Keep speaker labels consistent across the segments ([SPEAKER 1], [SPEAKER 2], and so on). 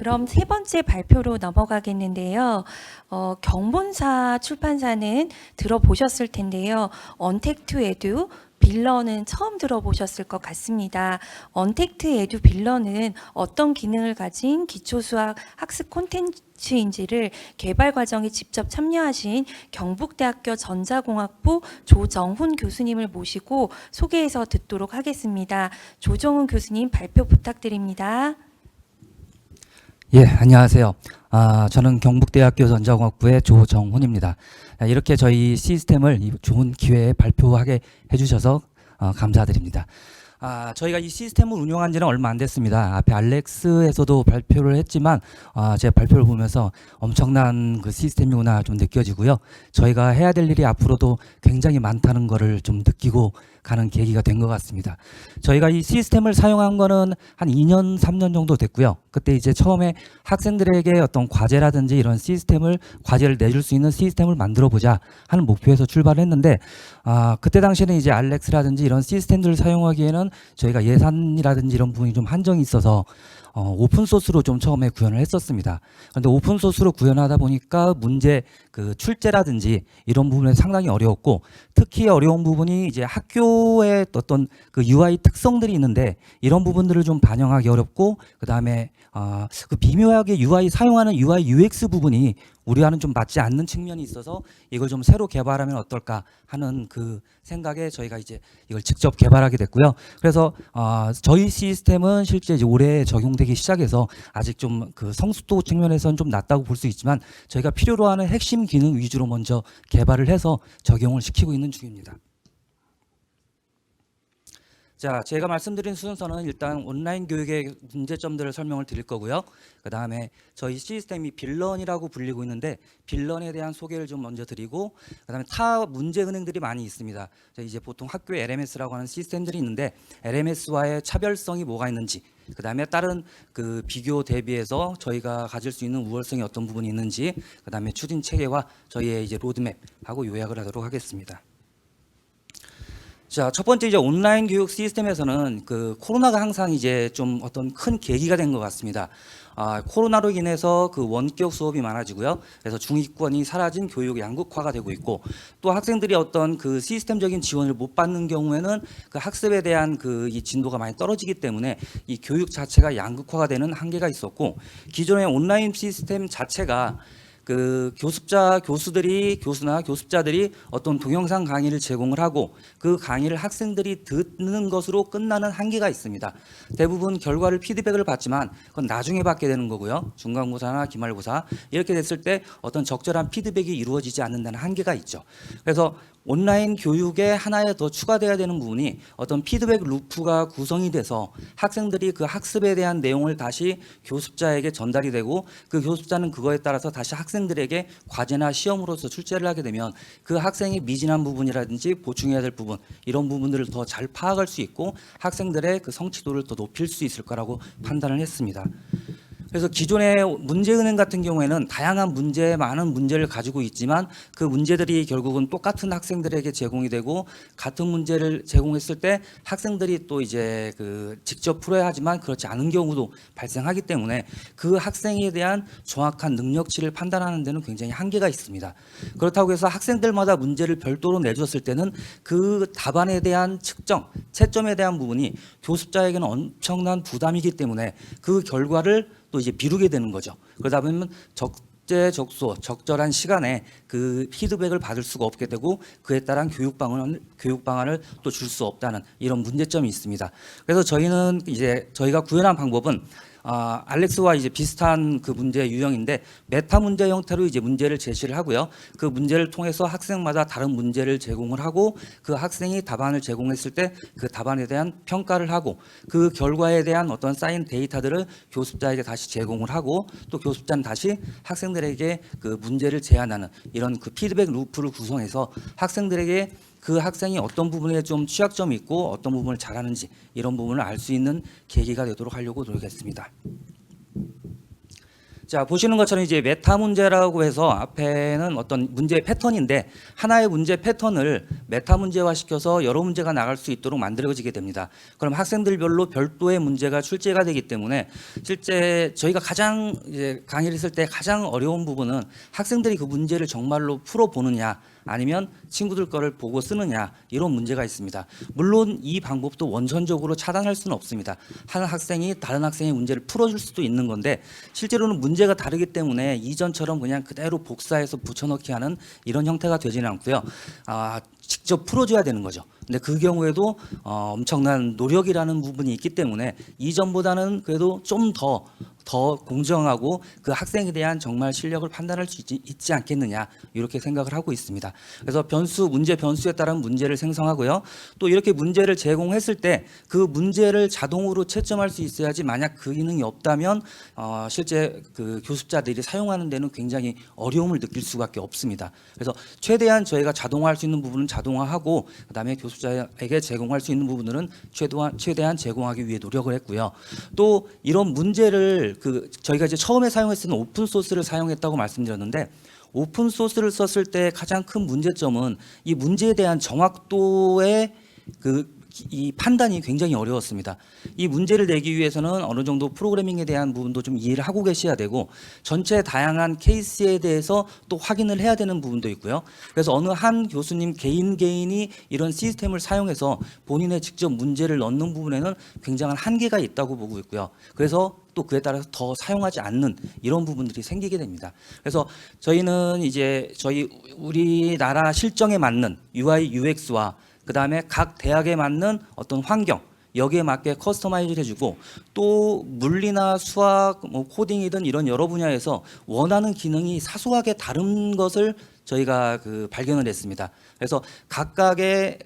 [SPEAKER 1] 그럼 세 번째 발표로 넘어가겠는데요. 경본사 출판사는 들어보셨을 텐데요. 언택트 에듀 빌런은 처음 들어보셨을 것 같습니다. 언택트 에듀 빌런은 어떤 기능을 가진 기초수학 학습 콘텐츠인지를 개발 과정에 직접 참여하신 경북대학교 전자공학부 조정훈 교수님을 모시고 소개해서 듣도록 하겠습니다. 조정훈 교수님 발표 부탁드립니다.
[SPEAKER 2] 예, 안녕하세요. 저는 경북대학교 전자공학부의 조정훈입니다. 이렇게 저희 시스템을 이 좋은 기회에 발표하게 해주셔서 감사드립니다. 저희가 이 시스템을 운영한 지는 얼마 안 됐습니다. 앞에 알렉스에서도 발표를 했지만 제 발표를 보면서 엄청난 그 시스템이구나 좀 느껴지고요. 저희가 해야 될 일이 앞으로도 굉장히 많다는 거를 좀 느끼고 가는 계기가 된 것 같습니다. 저희가 이 시스템을 사용한 거는 한 2년, 3년 정도 됐고요. 그때 이제 처음에 학생들에게 어떤 과제라든지 이런 과제를 내줄 수 있는 시스템을 만들어 보자 하는 목표에서 출발했는데, 그때 당시에는 이제 알렉스라든지 이런 시스템들을 사용하기에는 저희가 예산이라든지 이런 부분이 좀 한정이 있어서 오픈소스로 좀 처음에 구현을 했었습니다. 그런데 오픈소스로 구현하다 보니까 그 출제라든지 이런 부분에 상당히 어려웠고, 특히 어려운 부분이 이제 학교의 어떤 그 UI 특성들이 있는데 이런 부분들을 좀 반영하기 어렵고, 그 다음에 그 미묘하게 사용하는 UI UX 부분이 우리와는 좀 맞지 않는 측면이 있어서 이걸 좀 새로 개발하면 어떨까 하는 그 생각에 저희가 이제 이걸 직접 개발하게 됐고요. 그래서 저희 시스템은 실제 이제 올해 적용되기 시작해서 아직 좀 그 성숙도 측면에서는 좀 낮다고 볼 수 있지만, 저희가 필요로 하는 핵심 기능 위주로 먼저 개발을 해서 적용을 시키고 있는 중입니다. 자, 제가 말씀드린 순서는 일단 온라인 교육의 문제점들을 설명을 드릴 거고요. 그 다음에 저희 시스템이 빌런이라고 불리고 있는데 빌런에 대한 소개를 좀 먼저 드리고, 그 다음에 타 문제 은행들이 많이 있습니다. 이제 보통 학교에 LMS라고 하는 시스템들이 있는데 LMS와의 차별성이 뭐가 있는지, 그 다음에 다른 그 비교 대비해서 저희가 가질 수 있는 우월성이 어떤 부분이 있는지, 그 다음에 추진 체계와 저희의 이제 로드맵하고 요약을 하도록 하겠습니다. 자, 첫 번째 이제 온라인 교육 시스템에서는 그 코로나가 항상 이제 좀 어떤 큰 계기가 된 것 같습니다. 코로나로 인해서 그 원격 수업이 많아지고요. 그래서 중위권이 사라진 교육 양극화가 되고 있고, 또 학생들이 어떤 그 시스템적인 지원을 못 받는 경우에는 그 학습에 대한 그 이 진도가 많이 떨어지기 때문에 이 교육 자체가 양극화가 되는 한계가 있었고, 기존의 온라인 시스템 자체가 그 교수나 교습자들이 어떤 동영상 강의를 제공을 하고 그 강의를 학생들이 듣는 것으로 끝나는 한계가 있습니다. 대부분 결과를 피드백을 받지만 그건 나중에 받게 되는 거고요. 중간고사나 기말고사 이렇게 됐을 때 어떤 적절한 피드백이 이루어지지 않는다는 한계가 있죠. 그래서 온라인 교육에 하나에 더 추가돼야 되는 부분이 어떤 피드백 루프가 구성이 돼서 학생들이 그 학습에 대한 내용을 다시 교습자에게 전달이 되고, 그 교습자는 그거에 따라서 다시 학생들에게 과제나 시험으로서 출제를 하게 되면 그 학생의 미진한 부분이라든지 보충해야 될 부분, 이런 부분들을 더 잘 파악할 수 있고 학생들의 그 성취도를 더 높일 수 있을 거라고 판단을 했습니다. 그래서 기존의 문제은행 같은 경우에는 다양한 많은 문제를 가지고 있지만 그 문제들이 결국은 똑같은 학생들에게 제공이 되고, 같은 문제를 제공했을 때 학생들이 또 이제 그 직접 풀어야 하지만 그렇지 않은 경우도 발생하기 때문에 그 학생에 대한 정확한 능력치를 판단하는 데는 굉장히 한계가 있습니다. 그렇다고 해서 학생들마다 문제를 별도로 내줬을 때는 그 답안에 대한 측정, 채점에 대한 부분이 교습자에게는 엄청난 부담이기 때문에 그 결과를 또 이제 미루게 되는 거죠. 그러다 보면 적재적소, 적절한 시간에 그 피드백을 받을 수가 없게 되고, 그에 따른 교육 방안을 또 줄 수 없다는 이런 문제점이 있습니다. 그래서 저희가 구현한 방법은 알렉스와 이제 비슷한 그 문제 유형인데 메타 문제 형태로 이제 문제를 제시를 하고요. 그 문제를 통해서 학생마다 다른 문제를 제공을 하고, 그 학생이 답안을 제공했을 때 그 답안에 대한 평가를 하고, 그 결과에 대한 어떤 쌓인 데이터들을 교습자에게 다시 제공을 하고, 또 교습자는 다시 학생들에게 그 문제를 제안하는 이런 그 피드백 루프를 구성해서 학생들에게 그 학생이 어떤 부분에 좀 취약점이 있고 어떤 부분을 잘하는지 이런 부분을 알 수 있는 계기가 되도록 하려고 노력했습니다. 자, 보시는 것처럼 이제 메타 문제라고 해서 앞에는 어떤 문제 패턴인데 하나의 문제 패턴을 메타 문제화 시켜서 여러 문제가 나갈 수 있도록 만들어지게 됩니다. 그럼 학생들별로 별도의 문제가 출제가 되기 때문에 실제 저희가 가장 이제 강의를 했을 때 가장 어려운 부분은 학생들이 그 문제를 정말로 풀어보느냐 아니면 친구들 거를 보고 쓰느냐 이런 문제가 있습니다. 물론 이 방법도 원천적으로 차단할 수는 없습니다. 한 학생이 다른 학생의 문제를 풀어줄 수도 있는 건데 실제로는 문제가 다르기 때문에 이전처럼 그냥 그대로 복사해서 붙여넣기 하는 이런 형태가 되지는 않고요. 직접 풀어줘야 되는 거죠. 근데 그 경우에도 엄청난 노력이라는 부분이 있기 때문에 이전보다는 그래도 좀 더 공정하고 그 학생에 대한 정말 실력을 판단할 수 있지 않겠느냐 이렇게 생각을 하고 있습니다. 그래서 문제 변수에 따른 문제를 생성하고요. 또 이렇게 문제를 제공했을 때 그 문제를 자동으로 채점할 수 있어야지 만약 그 기능이 없다면 실제 그 교습자들이 사용하는 데는 굉장히 어려움을 느낄 수밖에 없습니다. 그래서 최대한 저희가 자동화할 수 있는 부분은 자동화하고 그다음에 교습자에게 제공할 수 있는 부분들은 최대한 제공하기 위해 노력을 했고요. 또 이런 문제를 저희가 이제 처음에 사용했을 때는 오픈 소스를 사용했다고 말씀드렸는데 오픈 소스를 썼을 때 가장 큰 문제점은 이 문제에 대한 정확도의 이 판단이 굉장히 어려웠습니다. 이 문제를 내기 위해서는 어느 정도 프로그래밍에 대한 부분도 좀 이해를 하고 계셔야 되고 전체 다양한 케이스에 대해서 또 확인을 해야 되는 부분도 있고요. 그래서 어느 한 교수님 개인이 이런 시스템을 사용해서 본인의 직접 문제를 넣는 부분에는 굉장한 한계가 있다고 보고 있고요. 그래서 또 그에 따라서 더 사용하지 않는 이런 부분들이 생기게 됩니다. 그래서 저희는 이제 우리나라 실정에 맞는 UI, UX와 그다음에 각 대학에 맞는 어떤 환경 여기에 맞게 커스터마이즈를 해주고 또 물리나 수학, 코딩이든 이런 여러 분야에서 원하는 기능이 사소하게 다른 것을 저희가 발견을 했습니다. 그래서 각각의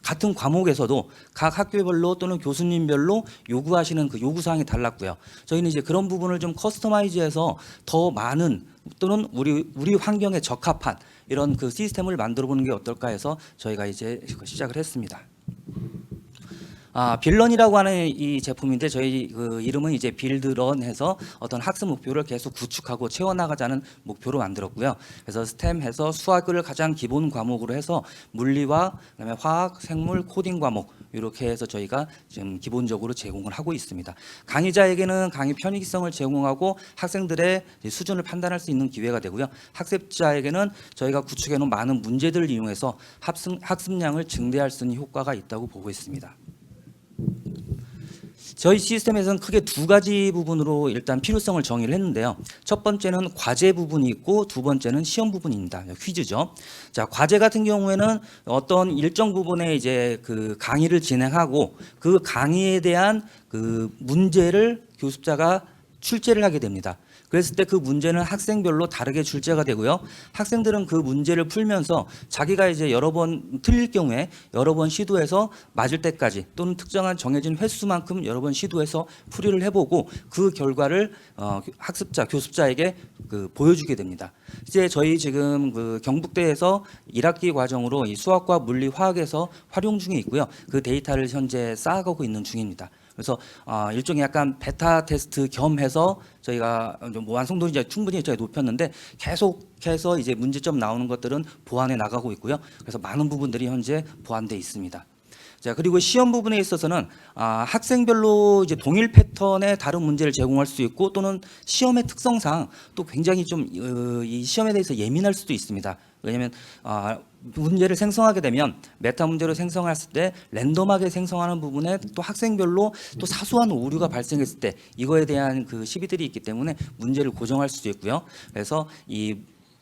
[SPEAKER 2] 같은 과목에서도 각 학교별로 또는 교수님별로 요구하시는 그 요구사항이 달랐고요. 저희는 이제 그런 부분을 좀 커스터마이즈해서 더 많은 또는 우리 환경에 적합한 이런 시스템을 만들어 보는 게 어떨까 해서 저희가 이제 시작을 했습니다. 빌런이라고 하는 이 제품인데 저희 이름은 이제 빌드런 해서 어떤 학습 목표를 계속 구축하고 채워나가자는 목표로 만들었고요. 그래서 스템 해서 수학을 가장 기본 과목으로 해서 물리와 그다음에 화학, 생물, 코딩 과목 이렇게 해서 저희가 지금 기본적으로 제공을 하고 있습니다. 강의자에게는 강의 편의성을 제공하고 학생들의 수준을 판단할 수 있는 기회가 되고요. 학습자에게는 저희가 구축해 놓은 많은 문제들을 이용해서 학습량을 증대할 수 있는 효과가 있다고 보고 있습니다. 저희 시스템에서는 크게 두 가지 부분으로 일단 필요성을 정의를 했는데요. 첫 번째는 과제 부분이 있고 두 번째는 시험 부분입니다. 퀴즈죠. 자, 과제 같은 경우에는 어떤 일정 부분에 이제 강의를 진행하고 그 강의에 대한 문제를 교습자가 출제를 하게 됩니다. 그랬을 때 그 문제는 학생별로 다르게 출제가 되고요. 학생들은 그 문제를 풀면서 자기가 이제 여러 번 틀릴 경우에 여러 번 시도해서 맞을 때까지 또는 특정한 정해진 횟수만큼 여러 번 시도해서 풀이를 해보고 그 결과를 교습자에게 보여주게 됩니다. 이제 저희 지금 경북대에서 1학기 과정으로 이 수학과 물리, 화학에서 활용 중에 있고요. 그 데이터를 현재 쌓아가고 있는 중입니다. 그래서 일종의 약간 베타 테스트 겸해서 저희가 좀 완성도를 이제 충분히 저희 높였는데 계속해서 이제 문제점 나오는 것들은 보완해 나가고 있고요. 그래서 많은 부분들이 현재 보완돼 있습니다. 자, 그리고 시험 부분에 있어서는 학생별로 이제 동일 패턴의 다른 문제를 제공할 수 있고 또는 시험의 특성상 또 굉장히 좀 이 시험에 대해서 예민할 수도 있습니다. 왜냐하면 문제를 생성하게 되면 메타 문제로 생성했을 때 랜덤하게 생성하는 부분에 또 학생별로 또 사소한 오류가 발생했을 때 이거에 대한 시비들이 있기 때문에 문제를 고정할 수도 있고요. 그래서 이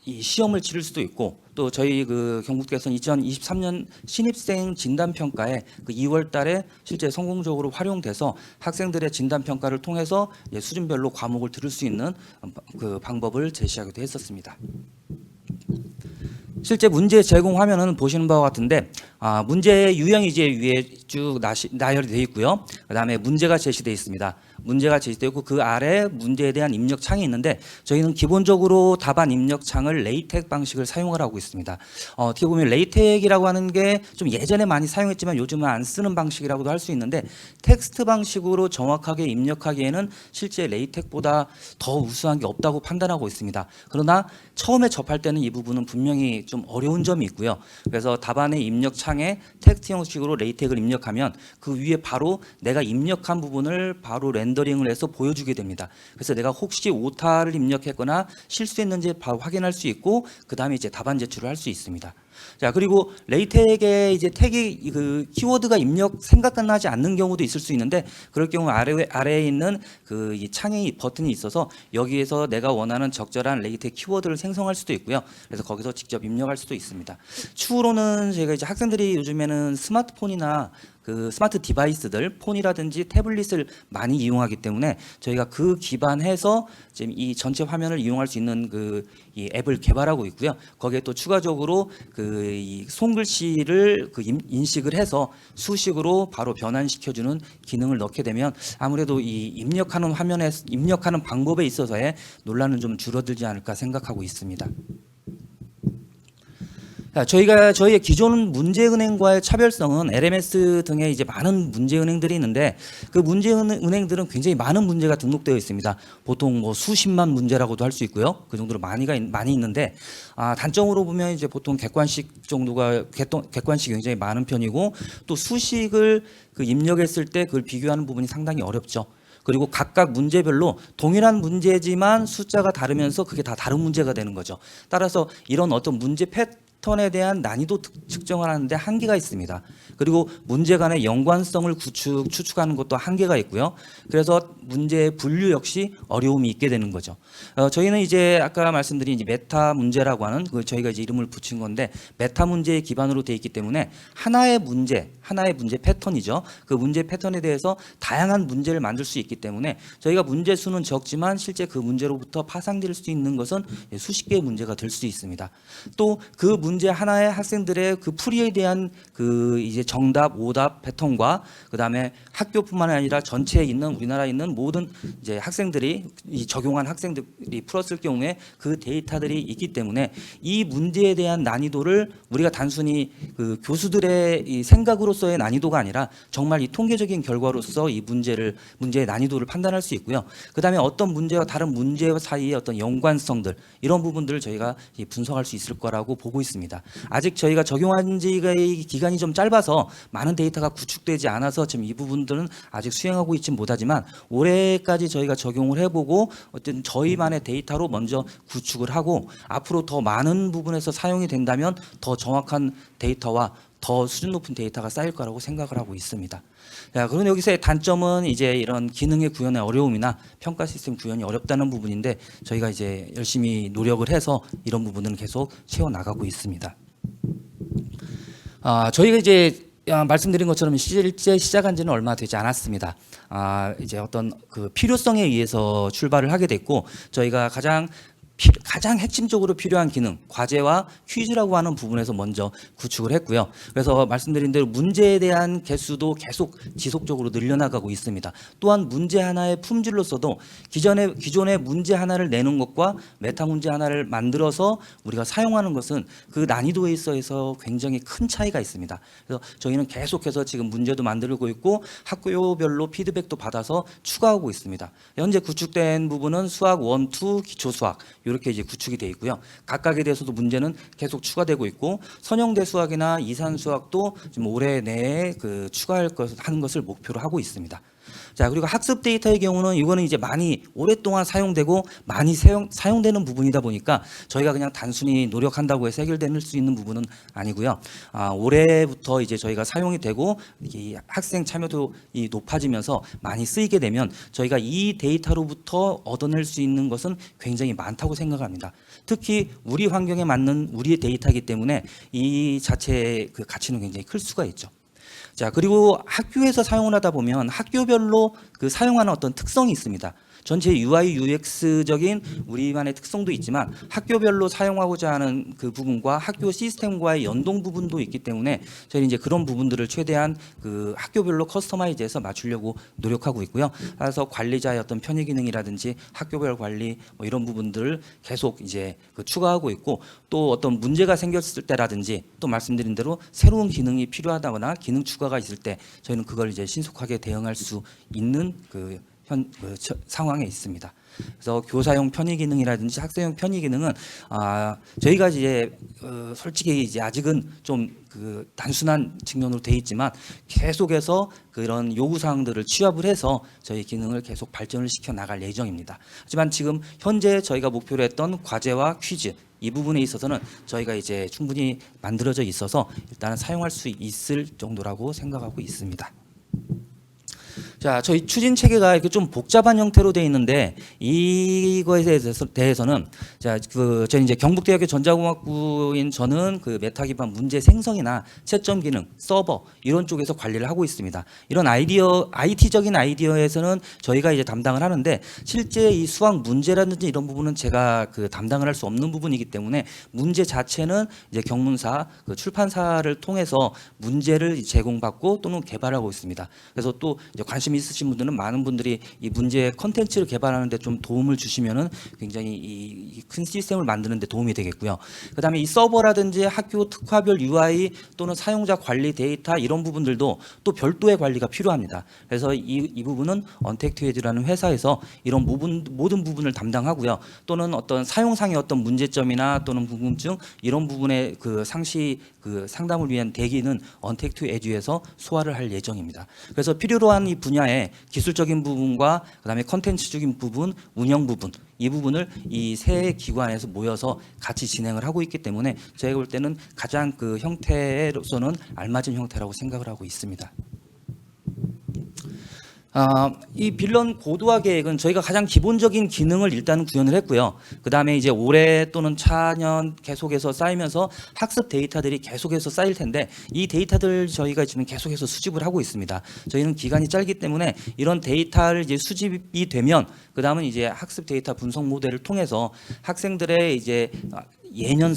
[SPEAKER 2] 시험을 치를 수도 있고 또 저희 경북대에서는 2023년 신입생 진단평가에 2월 달에 실제 성공적으로 활용돼서 학생들의 진단평가를 통해서 수준별로 과목을 들을 수 있는 방법을 제시하기도 했었습니다. 실제 문제 제공 화면은 보시는 바와 같은데 문제의 유형이 이제 위에 쭉 나열이 되어 있고요. 그다음에 문제가 제시되어 있습니다. 문제가 제시되고 그 아래 문제에 대한 입력 창이 있는데 저희는 기본적으로 답안 입력 창을 레이텍 방식을 사용을 하고 있습니다. 어떻게 보면 레이텍이라고 하는 게 좀 예전에 많이 사용했지만 요즘은 안 쓰는 방식이라고도 할 수 있는데 텍스트 방식으로 정확하게 입력하기에는 실제 레이텍보다 더 우수한 게 없다고 판단하고 있습니다. 그러나 처음에 접할 때는 이 부분은 분명히 좀 어려운 점이 있고요. 그래서 답안의 입력 창에 텍스트 형식으로 레이텍을 입력하면 그 위에 바로 내가 입력한 부분을 바로 렌더링을 해서 보여주게 됩니다. 그래서 내가 혹시 오타를 입력했거나 실수했는지 바로 확인할 수 있고 그 다음에 이제 답안 제출을 할 수 있습니다. 자, 그리고 레이텍에 이제 태기 그 키워드가 입력 생각나지 않는 경우도 있을 수 있는데 그럴 경우 아래에 있는 그 이 창의 버튼이 있어서 여기에서 내가 원하는 적절한 레이텍 키워드를 생성할 수도 있고요. 그래서 거기서 직접 입력할 수도 있습니다. 추후로는 제가 이제 학생들이 요즘에는 스마트폰이나 그 스마트 디바이스들 폰이라든지 태블릿을 많이 이용하기 때문에 저희가 그 기반해서 지금 이 전체 화면을 이용할 수 있는 그 이 앱을 개발하고 있고요. 거기에 또 추가적으로 그 이 손글씨를 그 인식을 해서 수식으로 바로 변환시켜주는 기능을 넣게 되면 아무래도 이 입력하는 화면에 입력하는 방법에 있어서의 논란은 좀 줄어들지 않을까 생각하고 있습니다. 자, 저희의 기존 문제은행과의 차별성은 LMS 등의 이제 많은 문제은행들이 있는데 그 문제은행들은 굉장히 많은 문제가 등록되어 있습니다. 보통 뭐 수십만 문제라고도 할 수 있고요. 그 정도로 많이 있는데 단점으로 보면 이제 보통 객관식 굉장히 많은 편이고 또 수식을 그 입력했을 때 그걸 비교하는 부분이 상당히 어렵죠. 그리고 각각 문제별로 동일한 문제지만 숫자가 다르면서 그게 다 다른 문제가 되는 거죠. 따라서 이런 어떤 문제 패턴에 대한 난이도 측정을 하는데 한계가 있습니다. 그리고 문제 간의 연관성을 추측하는 것도 한계가 있고요. 그래서 문제의 분류 역시 어려움이 있게 되는 거죠. 저희는 이제 아까 말씀드린 이제 메타 문제라고 하는 그 저희가 이제 이름을 붙인 건데 메타 문제의 기반으로 되어 있기 때문에 하나의 문제 패턴이죠. 그 문제 패턴에 대해서 다양한 문제를 만들 수 있기 때문에 저희가 문제 수는 적지만 실제 그 문제로부터 파생될 수 있는 것은 수십 개의 문제가 될 수 있습니다. 또 그 문제 하나에 학생들의 그 풀이에 대한 그 이제 정답, 오답 패턴과 그다음에 학교뿐만 아니라 전체에 있는 우리나라에 있는 모든 이제 학생들이 이 적용한 학생들이 풀었을 경우에 그 데이터들이 있기 때문에 이 문제에 대한 난이도를 우리가 단순히 그 교수들의 이 생각으로서의 난이도가 아니라 정말 이 통계적인 결과로서 이 문제의 난이도를 판단할 수 있고요. 그다음에 어떤 문제와 다른 문제 사이의 어떤 연관성들 이런 부분들을 저희가 분석할 수 있을 거라고 보고 있습니다. 아직 저희가 적용한 지가 기간이 좀 짧아서 많은 데이터가 구축되지 않아서 지금 이 부분들은 아직 수행하고 있지 못하지만 올해까지 저희가 적용을 해보고 어쨌든 저희만의 데이터로 먼저 구축을 하고 앞으로 더 많은 부분에서 사용이 된다면 더 정확한 데이터와 더 수준 높은 데이터가 쌓일 거라고 생각을 하고 있습니다. 자, 그런데 여기서의 단점은 이제 이런 기능의 구현의 어려움이나 평가 시스템 구현이 어렵다는 부분인데 저희가 이제 열심히 노력을 해서 이런 부분은 계속 채워 나가고 있습니다. 저희가 이제 말씀드린 것처럼 실제 시작한 지는 얼마 되지 않았습니다. 이제 어떤 그 필요성에 의해서 출발을 하게 됐고 저희가 가장 핵심적으로 필요한 기능, 과제와 퀴즈라고 하는 부분에서 먼저 구축을 했고요. 그래서 말씀드린 대로 문제에 대한 개수도 계속 지속적으로 늘려나가고 있습니다. 또한 문제 하나의 품질로서도 기존의 문제 하나를 내는 것과 메타 문제 하나를 만들어서 우리가 사용하는 것은 그 난이도에 있어서 굉장히 큰 차이가 있습니다. 그래서 저희는 계속해서 지금 문제도 만들고 있고 학교별로 피드백도 받아서 추가하고 있습니다. 현재 구축된 부분은 수학 1, 2, 기초 수학 이렇게 이제 구축이 되어 있고요. 각각에 대해서도 문제는 계속 추가되고 있고 선형대 수학이나 이산 수학도 지금 올해 내에 그 하는 것을 목표로 하고 있습니다. 자, 그리고 학습 데이터의 경우는 이거는 이제 많이 오랫동안 사용되고 많이 사용되는 부분이다 보니까 저희가 그냥 단순히 노력한다고 해서 해결될 수 있는 부분은 아니고요. 올해부터 이제 저희가 사용이 되고 이 학생 참여도 높아지면서 많이 쓰이게 되면 저희가 이 데이터로부터 얻어낼 수 있는 것은 굉장히 많다고 생각합니다. 특히 우리 환경에 맞는 우리의 데이터이기 때문에 이 자체의 그 가치는 굉장히 클 수가 있죠. 자, 그리고 학교에서 사용을 하다 보면 학교별로 그 사용하는 어떤 특성이 있습니다. 전체 UI UX적인 우리만의 특성도 있지만 학교별로 사용하고자 하는 그 부분과 학교 시스템과의 연동 부분도 있기 때문에 저희는 이제 그런 부분들을 최대한 그 학교별로 커스터마이즈해서 맞추려고 노력하고 있고요. 그래서 관리자의 어떤 편의 기능이라든지 학교별 관리 뭐 이런 부분들을 계속 이제 그 추가하고 있고, 또 어떤 문제가 생겼을 때라든지 또 말씀드린 대로 새로운 기능이 필요하다거나 기능 추가가 있을 때 저희는 그걸 이제 신속하게 대응할 수 있는 상황에 있습니다. 그래서 교사용 편의 기능이라든지 학생용 편의 기능은 저희가 이제 솔직히 이제 아직은 좀 그 단순한 측면으로 돼 있지만 계속해서 그런 요구 사항들을 취합을 해서 저희 기능을 계속 발전을 시켜 나갈 예정입니다. 하지만 지금 현재 저희가 목표로 했던 과제와 퀴즈 이 부분에 있어서는 저희가 이제 충분히 만들어져 있어서 일단은 사용할 수 있을 정도라고 생각하고 있습니다. 자, 저희 추진 체계가 이렇게 좀 복잡한 형태로 되어 있는데 이거에 대해서는 저희 이제 경북대학교 전자공학부인 저는 그 메타 기반 문제 생성이나 채점 기능, 서버 이런 쪽에서 관리를 하고 있습니다. 이런 IT적인 아이디어에서는 저희가 이제 담당을 하는데 실제 이 수학 문제라든지 이런 부분은 제가 그 담당을 할 수 없는 부분이기 때문에 문제 자체는 이제 경문사 그 출판사를 통해서 문제를 제공받고 또는 개발하고 있습니다. 그래서 또 이제 관심 있으신 분들은 많은 분들이 이 문제 컨텐츠를 개발하는데 좀 도움을 주시면은 굉장히 이 큰 시스템을 만드는데 도움이 되겠고요. 그다음에 이 서버라든지 학교 특화별 UI 또는 사용자 관리 데이터 이런 부분들도 또 별도의 관리가 필요합니다. 그래서 이 부분은 언택트에듀라는 회사에서 이런 모든 부분을 담당하고요. 또는 어떤 사용상의 어떤 문제점이나 또는 궁금증 이런 부분의 그 상담을 위한 대기는 언택트에듀에서 소화를 할 예정입니다. 그래서 필요로 한 이 분야의 기술적인 부분과 그다음에 컨텐츠적인 부분, 운영 부분 이 부분을 이 세 기관에서 모여서 같이 진행을 하고 있기 때문에 제가 볼 때는 가장 그 형태로서는 알맞은 형태라고 생각을 하고 있습니다. 이 빌런 고도화 계획은 저희가 가장 기본적인 기능을 일단 구현을 했고요. 그 다음에 이제 올해 또는 차년 계속해서 쌓이면서 학습 데이터들이 계속해서 쌓일 텐데 이 데이터들 저희가 지금 계속해서 수집을 하고 있습니다. 저희는 기간이 짧기 때문에 이런 데이터를 이제 수집이 되면 그 다음은 이제 학습 데이터 분석 모델을 통해서 학생들의 이제 예년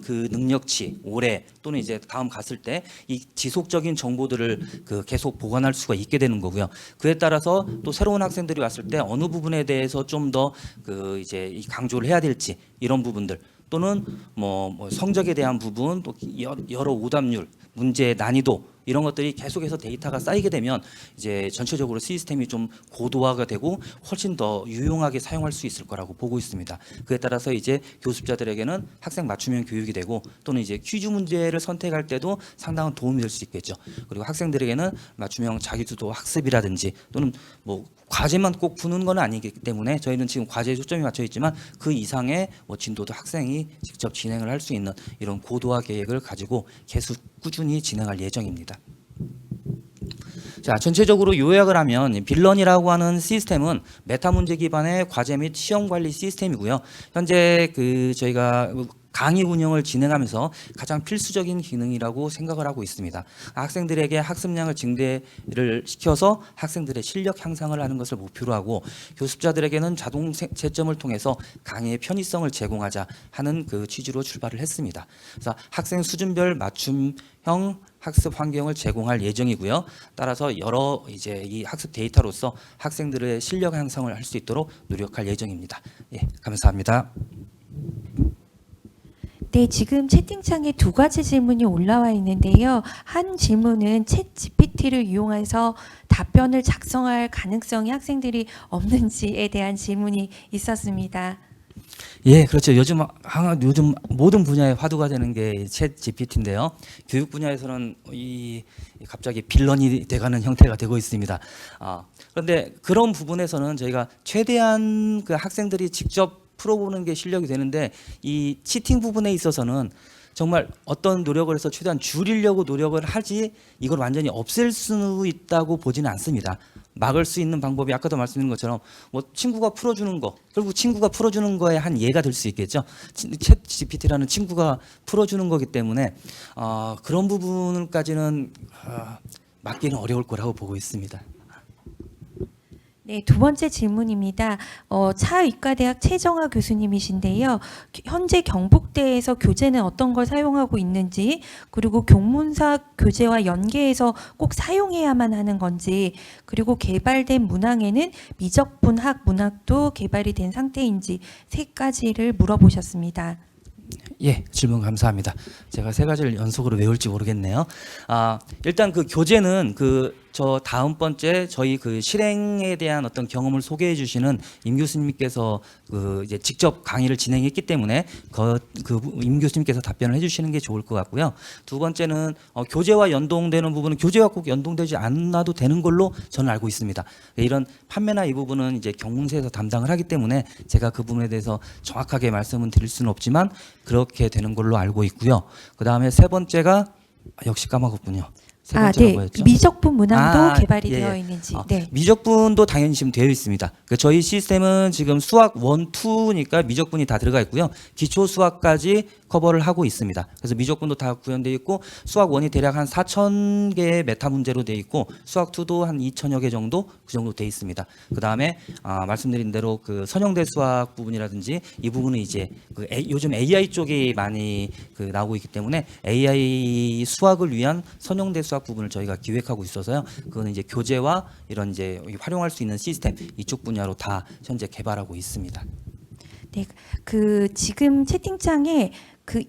[SPEAKER 2] 그 능력치 올해 또는 이제 다음 갔을 때 이 지속적인 정보들을 그 계속 보관할 수가 있게 되는 거고요. 그에 따라서 또 새로운 학생들이 왔을 때 어느 부분에 대해서 좀 더 그 이제 강조를 해야 될지 이런 부분들 또는 뭐 성적에 대한 부분 또 여러 오답률 문제의 난이도 이런 것들이 계속해서 데이터가 쌓이게 되면 이제 전체적으로 시스템이 좀 고도화가 되고 훨씬 더 유용하게 사용할 수 있을 거라고 보고 있습니다. 그에 따라서 이제 교습자들에게는 학생 맞춤형 교육이 되고 또는 이제 퀴즈 문제를 선택할 때도 상당한 도움이 될 수 있겠죠. 그리고 학생들에게는 맞춤형 자기주도 학습이라든지 또는 뭐 과제만 꼭 푸는 건 아니기 때문에 저희는 지금 과제에 초점이 맞춰 있지만 그 이상의 뭐 진도도 학생이 직접 진행을 할 수 있는 이런 고도화 계획을 가지고 계속 꾸준히 진행할 예정입니다. 자, 전체적으로 요약을 하면 빌런이라고 하는 시스템은 메타 문제 기반의 과제 및 시험 관리 시스템이고요. 현재 그 저희가 강의 운영을 진행하면서 가장 필수적인 기능이라고 생각을 하고 있습니다. 학생들에게 학습량을 증대를 시켜서 학생들의 실력 향상을 하는 것을 목표로 하고 교습자들에게는 자동 채점을 통해서 강의의 편의성을 제공하자 하는 그 취지로 출발을 했습니다. 그래서 학생 수준별 맞춤형 학습 환경을 제공할 예정이고요. 따라서 여러 이제 이 학습 데이터로서 학생들의 실력 향상을 할 수 있도록 노력할 예정입니다. 예, 감사합니다.
[SPEAKER 1] 네, 지금 채팅창에 두 가지 질문이 올라와 있는데요. 한 질문은 챗 GPT를 이용해서 답변을 작성할 가능성이 학생들이 없는지에 대한 질문이 있었습니다.
[SPEAKER 2] 예, 그렇죠. 요즘 모든 분야에 화두가 되는 게 챗 GPT인데요. 교육 분야에서는 갑자기 빌런이 돼가는 형태가 되고 있습니다. 그런데 그런 부분에서는 저희가 최대한 그 학생들이 직접 풀어보는 게 실력이 되는데 이 치팅 부분에 있어서는 정말 어떤 노력을 해서 최대한 줄이려고 노력을 하지 이걸 완전히 없앨 수 있다고 보지는 않습니다. 막을 수 있는 방법이 아까도 말씀드린 것처럼 뭐 친구가 풀어주는 거 결국 친구가 풀어주는 거에 한 예가 될 수 있겠죠. 챗 GPT라는 친구가 풀어주는 거기 때문에 그런 부분까지는 막기는 어려울 거라고 보고 있습니다.
[SPEAKER 1] 네, 두 번째 질문입니다. 차의과대학 최정아 교수님이신데요. 현재 경북대에서 교재는 어떤 걸 사용하고 있는지, 그리고 교문사 교재와 연계해서 꼭 사용해야만 하는 건지, 그리고 개발된 문항에는 미적분학 문학도 개발이 된 상태인지 세 가지를 물어보셨습니다.
[SPEAKER 2] 예, 질문 감사합니다. 제가 세 가지를 연속으로 외울지 모르겠네요. 일단 그 교재는 저 다음번째 저희 그 실행에 대한 어떤 경험을 소개해 주시는 임 교수님께서 이제 직접 강의를 진행했기 때문에 임 교수님께서 답변을 해 주시는 게 좋을 것 같고요. 두 번째는 교재와 연동되는 부분은 교재와 꼭 연동되지 않아도 되는 걸로 저는 알고 있습니다. 이런 판매나 이 부분은 이제 경문세에서 담당을 하기 때문에 제가 그 부분에 대해서 정확하게 말씀은 드릴 수는 없지만 그렇게 되는 걸로 알고 있고요. 그 다음에 세 번째가 역시 까먹었군요. 세 번째가
[SPEAKER 1] 네.
[SPEAKER 2] 뭐였죠?
[SPEAKER 1] 미적분 문항도 개발이
[SPEAKER 2] 예, 예.
[SPEAKER 1] 되어 있는지. 네.
[SPEAKER 2] 미적분도 당연히 지금 되어 있습니다. 저희 시스템은 지금 수학 1, 2니까 미적분이 다 들어가 있고요. 기초 수학까지 커버를 하고 있습니다. 그래서 미적분도 다 구현되어 있고 수학 1이 대략 한 4,000개의 메타 문제로 되어 있고 수학 2도 한 2,000여 개 정도 그 정도 되어 있습니다. 그 다음에 말씀드린 대로 그 선형대 수학 부분이라든지 이 부분은 이제 요즘 AI 쪽이 많이 나오고 있기 때문에 AI 수학을 위한 선형대 수학 부분을 저희가 기획하고 있어서요. 그거는 이제 교재와 이런 이제 활용할 수 있는 시스템 이쪽 분야로 다 현재 개발하고 있습니다.
[SPEAKER 1] 네, 지금 채팅창에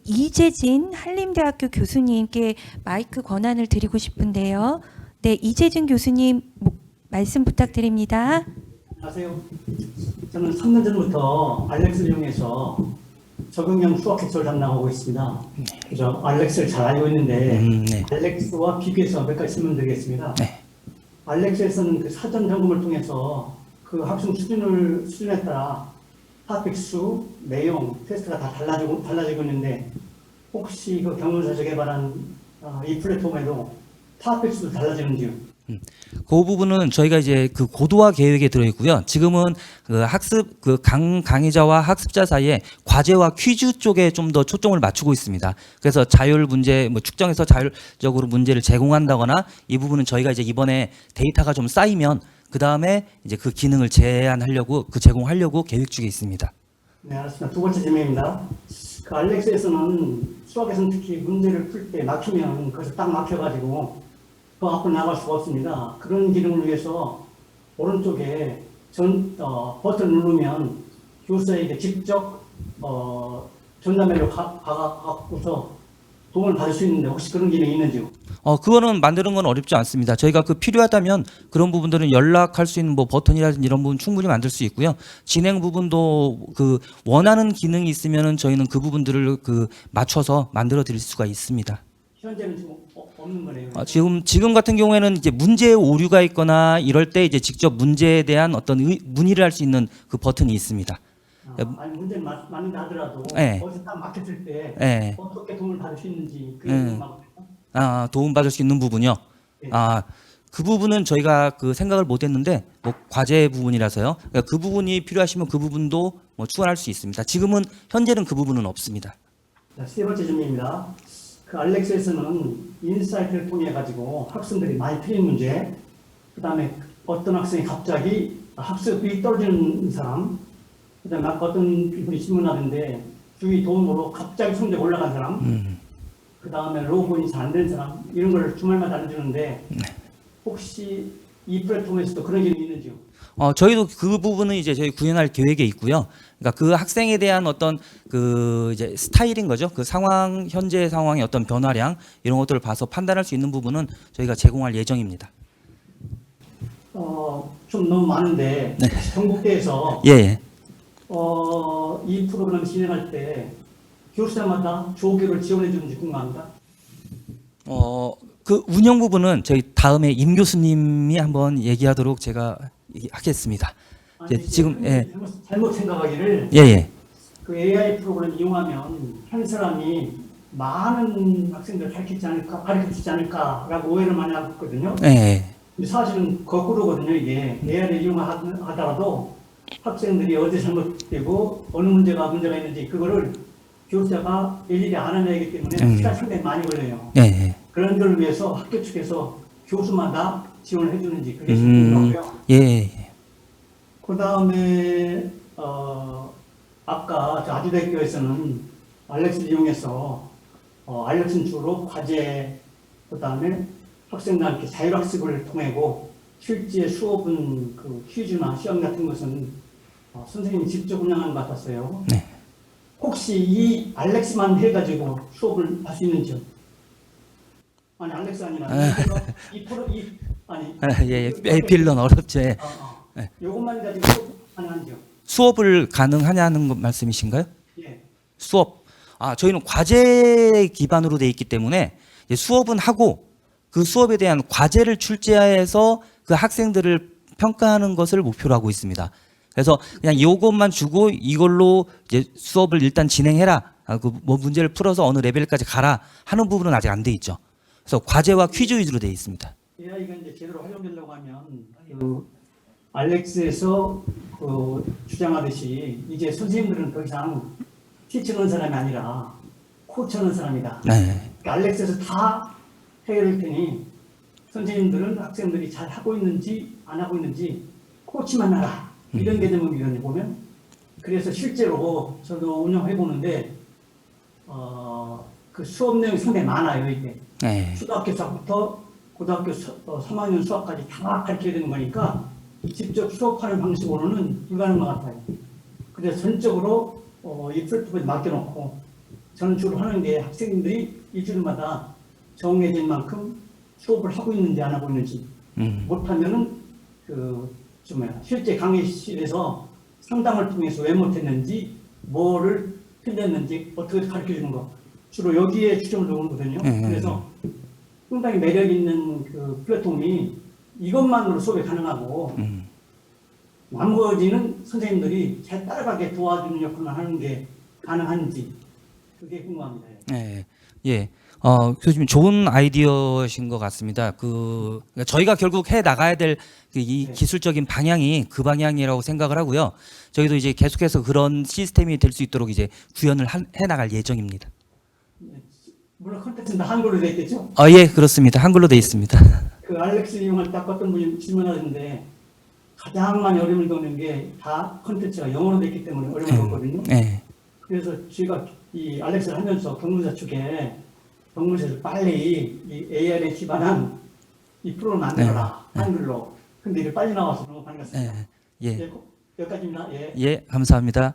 [SPEAKER 1] 이재진 한림대학교 교수님께 마이크 권한을 드리고 싶은데요. 네, 이재진 교수님 말씀 부탁드립니다.
[SPEAKER 3] 안녕하세요. 저는 3년 전부터 알렉스를 이용해서 적응형 수학 기초를 담당하고 있습니다. 그래서 알렉스를 잘 알고 있는데
[SPEAKER 2] 네.
[SPEAKER 3] 알렉스와 비교해서 몇 가지 설명드리겠습니다.
[SPEAKER 2] 네.
[SPEAKER 3] 알렉스에서는 그 사전 점검을 통해서 그 학생 수준에 따라 토픽 수, 내용, 테스트가 다 달라지고 있는데 혹시 그 경문사에서 개발한 이 플랫폼에도 토픽 수도 달라지는지요?
[SPEAKER 2] 그 부분은 저희가 이제 그 고도화 계획에 들어 있고요. 지금은 강의자와 학습자 사이에 과제와 퀴즈 쪽에 좀 더 초점을 맞추고 있습니다. 그래서 자율 문제 측정해서 자율적으로 문제를 제공한다거나 이 부분은 저희가 이제 이번에 데이터가 좀 쌓이면 그 다음에 이제 그 기능을 제공하려고 계획 중에 있습니다.
[SPEAKER 3] 네, 알았습니다. 두 번째 질문입니다. 그 알렉스에서는 수학에서는 특히 문제를 풀 때 막히면 거기서 딱 막혀가지고 그 앞으로 나갈 수가 없습니다. 그런 기능을 위해서 오른쪽에 버튼을 누르면 교수에게 직접 전자메일로 가갖고서 도움을 받을 수 있는데 혹시 그런 기능이 있는지요?
[SPEAKER 2] 그거는 만드는 건 어렵지 않습니다. 저희가 필요하다면 그런 부분들은 연락할 수 있는 버튼이라든지 이런 부분 충분히 만들 수 있고요. 진행 부분도 원하는 기능이 있으면은 저희는 그 부분들을 맞춰서 만들어 드릴 수가 있습니다.
[SPEAKER 3] 현재는 지금 없는 거네요.
[SPEAKER 2] 지금 같은 경우에는 이제 문제에 오류가 있거나 이럴 때 이제 직접 문제에 대한 어떤 문의를 할 수 있는 그 버튼이 있습니다.
[SPEAKER 3] 아니 문제는 맞는다 하더라도
[SPEAKER 2] 네.
[SPEAKER 3] 거기서 딱 막혔을 때
[SPEAKER 2] 네.
[SPEAKER 3] 어떻게 도움을 받을 수 있는지
[SPEAKER 2] 도움받을 수 있는 부분요.
[SPEAKER 3] 네.
[SPEAKER 2] 그 부분은 저희가 생각을 못했는데 과제 부분이라서요. 그러니까 그 부분이 필요하시면 그 부분도 추가할 수 있습니다. 지금은 현재는 그 부분은 없습니다.
[SPEAKER 3] 자, 세 번째 질문입니다. 그 알렉스에서는 인사이트를 통해 가지고 학생들이 많이 틀린 문제, 그 다음에 어떤 학생이 갑자기 학습이 떨어지는 사람, 그 다음에 아까 어떤 분이 질문하는데 주위 도움으로 갑자기 성적 올라간 사람, 그 다음에 로그인이 잘 안 된 사람, 이런 걸 주말마다 알려주는데 혹시 이 플랫폼에서도 그런 기능이 있는지요?
[SPEAKER 2] 저희도 그 부분은 이제 저희 구현할 계획에 있고요. 그러니까 그 학생에 대한 어떤 이제 스타일인 거죠. 현재 상황의 어떤 변화량 이런 것들을 봐서 판단할 수 있는 부분은 저희가 제공할 예정입니다.
[SPEAKER 3] 좀 너무 많은데
[SPEAKER 2] 네.
[SPEAKER 3] 경북대에서
[SPEAKER 2] 예.
[SPEAKER 3] 이 프로그램 진행할 때 교수마다 조교를 지원해 주는지 궁금합니다.
[SPEAKER 2] 그 운영 부분은 저희 다음에 임 교수님이 한번 얘기하도록 제가 하겠습니다.
[SPEAKER 3] 아니,
[SPEAKER 2] 지금
[SPEAKER 3] 잘못 생각하기를
[SPEAKER 2] 예.
[SPEAKER 3] 그 AI 프로그램 이용하면 한 사람이 많은 학생들 가르치지 않을까라고 오해를 많이 하고 있거든요.
[SPEAKER 2] 예.
[SPEAKER 3] 근데 사실은 거꾸로거든요. 이게 AI를 이용하더라도 학생들이 어디 잘못되고 어느 문제가 있는지 그거를 교사가 일일이 알아내기 때문에 시간 상당히 많이 걸려요.
[SPEAKER 2] 예.
[SPEAKER 3] 그런 걸 위해서 학교 측에서 교수마다 지원을 해주는지 그게 궁금하고요.
[SPEAKER 2] 예.
[SPEAKER 3] 그 다음에 아까 저 아주대학교에서는 알렉스를 이용해서 알렉스는 주로 과제, 그 다음에 학생들한테 자율학습을 통하고 실제 수업은 그 퀴즈나 시험 같은 것은 선생님이 직접 운영하는 것 같았어요.
[SPEAKER 2] 네.
[SPEAKER 3] 혹시 이 알렉스만 해가지고 수업을 할 수 있는지요? 아니 알렉스 아니라
[SPEAKER 2] 빌런 어렵죠. 예. 네.
[SPEAKER 3] 요것만 가지고 수업 가능한지요?
[SPEAKER 2] 수업을 가능하냐는 것 말씀이신가요?
[SPEAKER 3] 예.
[SPEAKER 2] 수업. 저희는 과제 기반으로 돼 있기 때문에 이제 수업은 하고 그 수업에 대한 과제를 출제해서 그 학생들을 평가하는 것을 목표로 하고 있습니다. 그래서 그냥 이것만 주고 이걸로 이제 수업을 일단 진행해라. 그 뭐 문제를 풀어서 어느 레벨까지 가라 하는 부분은 아직 안 돼 있죠. 그래서 과제와 퀴즈 위주로 돼 있습니다.
[SPEAKER 3] AI가 이제 제대로 활용되려고 하면 그 알렉스에서 그 주장하듯이 이제 선생님들은 더 이상 티치하는 사람이 아니라 코치하는 사람이다.
[SPEAKER 2] 네.
[SPEAKER 3] 그러니까 알렉스에서 다 해결할 테니 선생님들은 학생들이 잘 하고 있는지 안 하고 있는지 코치만 하라. 이런 개념이거든요, 보면. 그래서 실제로 저도 운영해 보는데 그 수업 내용이 상당히 많아요, 이게.
[SPEAKER 2] 네.
[SPEAKER 3] 초등학교 수학부터 고등학교 3학년 수학까지 다 가르쳐야 되는 거니까 직접 수업하는 방식으로는 불가능한 것 같아요. 그래서 전적으로 이 플랫폼에 맡겨놓고 저는 주로 하는 게 학생들이 일주일마다 정해진 만큼 수업을 하고 있는지 안 하고 있는지 못하면은 실제 강의실에서 상담을 통해서 왜 못했는지 뭐를 틀렸는지 어떻게 가르쳐주는 거 주로 여기에 주점을 두거든요. 그래서 상당히 매력 있는 그 플랫폼이 이것만으로 수업이 가능하고 나머지는 선생님들이 잘 따라가게 도와주는 역할만 하는 게 가능한지 그게 궁금합니다.
[SPEAKER 2] 네. 예. 교수님 좋은 아이디어신 것 같습니다. 그러니까 저희가 결국 해 나가야 될 이 기술적인 방향이 그 방향이라고 생각을 하고요. 저희도 이제 계속해서 그런 시스템이 될 수 있도록 이제 구현을 해 나갈 예정입니다.
[SPEAKER 3] 물론 컨텐츠는 다 한글로 되어 있겠죠?
[SPEAKER 2] 예, 그렇습니다. 한글로 되어 있습니다.
[SPEAKER 3] 그 알렉스 이용할 때 아까 어떤 분이 질문하셨는데 가장 많이 어려움을 겪는 게 다 컨텐츠가 영어로 되어 있기 때문에 어려움을 겪거든요.
[SPEAKER 2] 네.
[SPEAKER 3] 그래서 제가 이 알렉스를 하면서 경무사 측에 경무사에서 빨리 이 AI에 기반한 이 프로를 만들어라. 한글로. 근데 이게 빨리 나와서 너무 반갑습니다.
[SPEAKER 2] 예.
[SPEAKER 3] 여기까지입니다. 예.
[SPEAKER 2] 예, 감사합니다.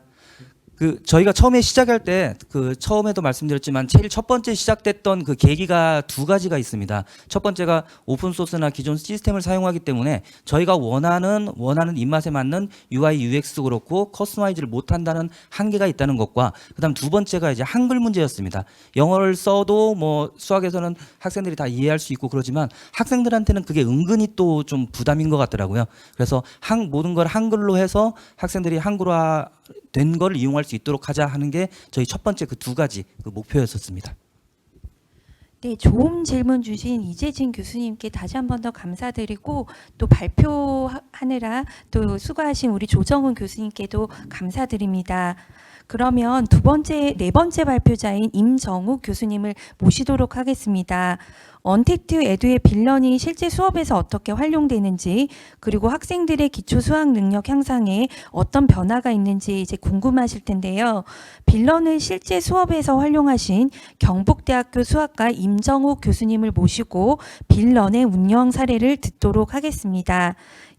[SPEAKER 2] 저희가 처음에 시작할 때 처음에도 말씀드렸지만 제일 첫 번째 시작됐던 그 계기가 두 가지가 있습니다. 첫 번째가 오픈 소스나 기존 시스템을 사용하기 때문에 저희가 원하는 입맛에 맞는 UI, UX도 그렇고 커스터마이즈를 못 한다는 한계가 있다는 것과 그다음 두 번째가 이제 한글 문제였습니다. 영어를 써도 뭐 수학에서는 학생들이 다 이해할 수 있고 그러지만 학생들한테는 그게 은근히 또 좀 부담인 것 같더라고요. 그래서 모든 걸 한글로 해서 학생들이 한글화 된 걸 이용할 수 있도록 하자 하는 게 저희 첫 번째 그 두 가지 목표였었습니다.
[SPEAKER 1] 네, 좋은 질문 주신 이재진 교수님께 다시 한 번 더 감사드리고 또 발표하느라 또 수고하신 우리 조정훈 교수님께도 감사드립니다. 그러면 네 번째 발표자인 임정욱 교수님을 모시도록 하겠습니다. 언택트 에듀의 빌런이 실제 수업에서 어떻게 활용되는지 그리고 학생들의 기초 수학 능력 향상에 어떤 변화가 있는지 이제 궁금하실 텐데요. 빌런을 실제 수업에서 활용하신 경북대학교 수학과 임정욱 교수님을 모시고 빌런의 운영 사례를 듣도록 하겠습니다.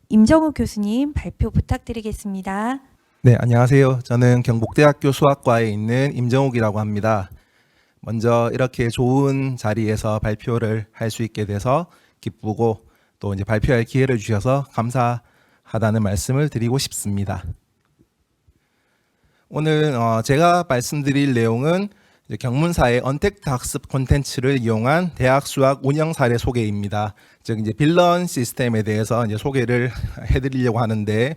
[SPEAKER 1] 임정욱 교수님 발표 부탁드리겠습니다.
[SPEAKER 4] 네, 안녕하세요. 저는 경북대학교 수학과에 있는 임정욱이라고 합니다. 먼저 이렇게 좋은 자리에서 발표를 할 수 있게 돼서 기쁘고 또 이제 발표할 기회를 주셔서 감사하다는 말씀을 드리고 싶습니다. 오늘 제가 말씀드릴 내용은 이제 경문사의 언택트 학습 콘텐츠를 이용한 대학 수학 운영 사례 소개입니다. 즉 이제 빌런 시스템에 대해서 이제 소개를 해드리려고 하는데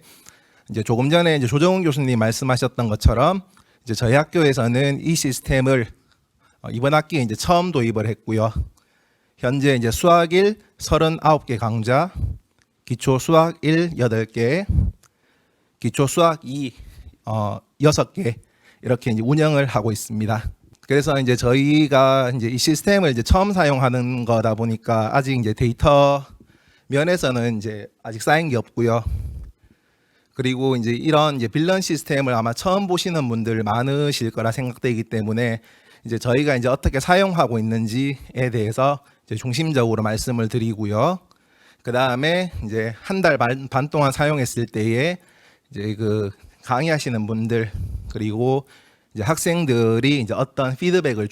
[SPEAKER 4] 이제 조금 전에 이제 조정훈 교수님 말씀하셨던 것처럼 이제 저희 학교에서는 이 시스템을 이번 학기에 이제 처음 도입을 했고요. 현재 이제 수학 1 39개 강좌, 기초 수학 1 8개, 기초 수학 2 6개 이렇게 이제 운영을 하고 있습니다. 그래서 이제 저희가 이제 이 시스템을 이제 처음 사용하는 거다 보니까 아직 이제 데이터 면에서는 이제 아직 쌓인 게 없고요. 그리고 이제 이런 이제 빌런 시스템을 아마 처음 보시는 분들 많으실 거라 생각되기 때문에 이제 저희가 이제 어떻게 사용하고 있는지에 대해서 이제 중심적으로 말씀을 드리고요. 그 다음에 이제 한 달 반 동안 사용했을 때에 이제 그 강의하시는 분들 그리고 이제 학생들이 이제 어떤 피드백을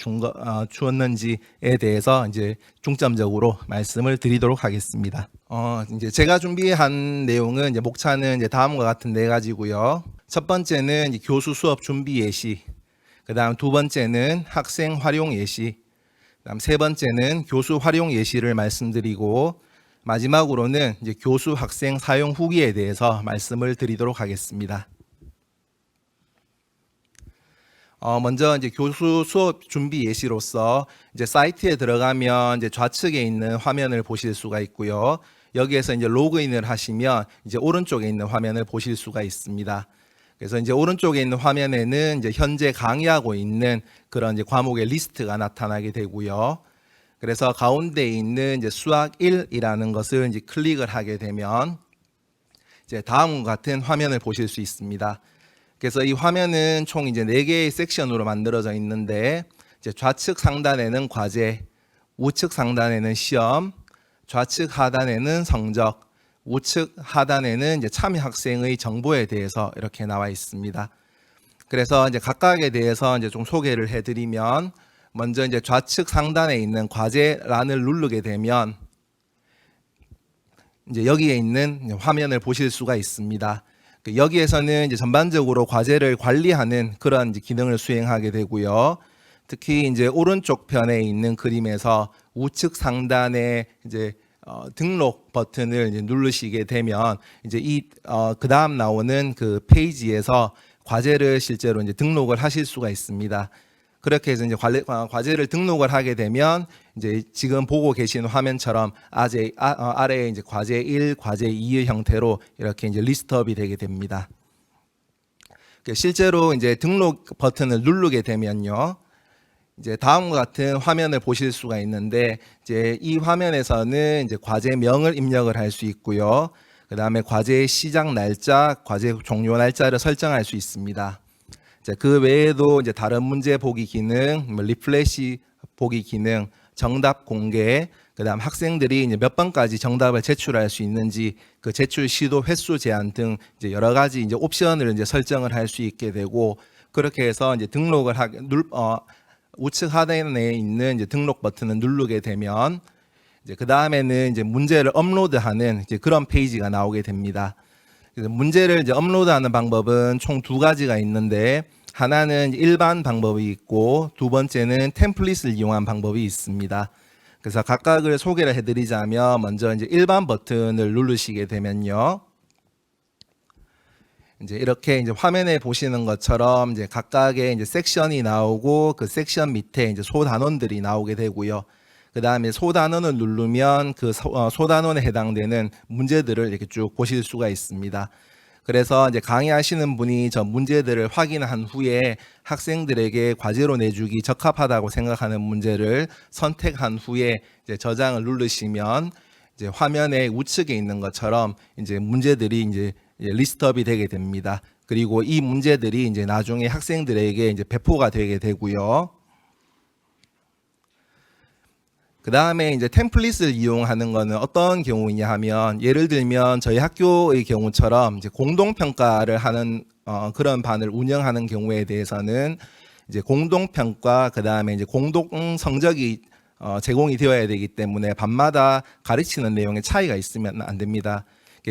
[SPEAKER 4] 주었는지에 대해서 이제 중점적으로 말씀을 드리도록 하겠습니다. 이제 제가 준비한 내용은 이제 목차는 이제 다음과 같은 네 가지고요. 첫 번째는 이제 교수 수업 준비 예시, 그다음 두 번째는 학생 활용 예시, 그다음 세 번째는 교수 활용 예시를 말씀드리고 마지막으로는 이제 교수 학생 사용 후기에 대해서 말씀을 드리도록 하겠습니다. 먼저 이제 교수 수업 준비 예시로서 이제 사이트에 들어가면 이제 좌측에 있는 화면을 보실 수가 있고요. 여기에서 이제 로그인을 하시면 이제 오른쪽에 있는 화면을 보실 수가 있습니다. 그래서 이제 오른쪽에 있는 화면에는 이제 현재 강의하고 있는 그런 이제 과목의 리스트가 나타나게 되고요. 그래서 가운데 있는 이제 수학 1이라는 것을 이제 클릭을 하게 되면 이제 다음과 같은 화면을 보실 수 있습니다. 그래서 이 화면은 총 이제 4개의 섹션으로 만들어져 있는데 이제 좌측 상단에는 과제, 우측 상단에는 시험, 좌측 하단에는 성적, 우측 하단에는 이제 참여 학생의 정보에 대해서 이렇게 나와 있습니다. 그래서 이제 각각에 대해서 이제 좀 소개를 해드리면 먼저 이제 좌측 상단에 있는 과제란을 누르게 되면 이제 여기에 있는 화면을 보실 수가 있습니다. 여기에서는 이제 전반적으로 과제를 관리하는 그런 이제 기능을 수행하게 되고요. 특히 이제 오른쪽 편에 있는 그림에서 우측 상단에 이제 등록 버튼을 이제 누르시게 되면 이제 그 다음 나오는 그 페이지에서 과제를 실제로 이제 등록을 하실 수가 있습니다. 그렇게 해서 이제 과제를 등록을 하게 되면 이제 지금 보고 계신 화면처럼 아래에 이제 과제 1, 과제 2의 형태로 이렇게 이제 리스트업이 되게 됩니다. 실제로 이제 등록 버튼을 누르게 되면요. 이제 다음과 같은 화면을 보실 수가 있는데 이제 이 화면에서는 이제 과제명을 입력을 할 수 있고요. 그다음에 과제의 시작 날짜, 과제 종료 날짜를 설정할 수 있습니다. 그 외에도 이제 다른 문제 보기 기능, 리플래시 보기 기능, 정답 공개, 그다음 학생들이 이제 몇 번까지 정답을 제출할 수 있는지 그 제출 시도 횟수 제한 등 이제 여러 가지 이제 옵션을 이제 설정을 할 수 있게 되고 그렇게 해서 이제 등록을 우측 하단에 있는 이제 등록 버튼을 누르게 되면 이제 그 다음에는 이제 문제를 업로드하는 이제 그런 페이지가 나오게 됩니다. 그래서 문제를 이제 업로드하는 방법은 총 2가지가 있는데 하나는 일반 방법이 있고 두 번째는 템플릿을 이용한 방법이 있습니다. 그래서 각각을 소개를 해드리자면 먼저 이제 일반 버튼을 누르시게 되면요. 이제 이렇게 이제 화면에 보시는 것처럼 이제 각각의 이제 섹션이 나오고 그 섹션 밑에 이제 소단원들이 나오게 되고요. 그 다음에 소단원을 누르면 그 소단원에 해당되는 문제들을 이렇게 쭉 보실 수가 있습니다. 그래서 이제 강의하시는 분이 저 문제들을 확인한 후에 학생들에게 과제로 내주기 적합하다고 생각하는 문제를 선택한 후에 이제 저장을 누르시면 이제 화면의 우측에 있는 것처럼 이제 문제들이 이제 리스트업이 되게 됩니다. 그리고 이 문제들이 이제 나중에 학생들에게 이제 배포가 되게 되고요. 그 다음에 이제 템플릿을 이용하는 거는 어떤 경우이냐 하면 예를 들면 저희 학교의 경우처럼 이제 공동평가를 하는 그런 반을 운영하는 경우에 대해서는 이제 공동평가 그 다음에 이제 공동 성적이 제공이 되어야 되기 때문에 반마다 가르치는 내용에 차이가 있으면 안 됩니다.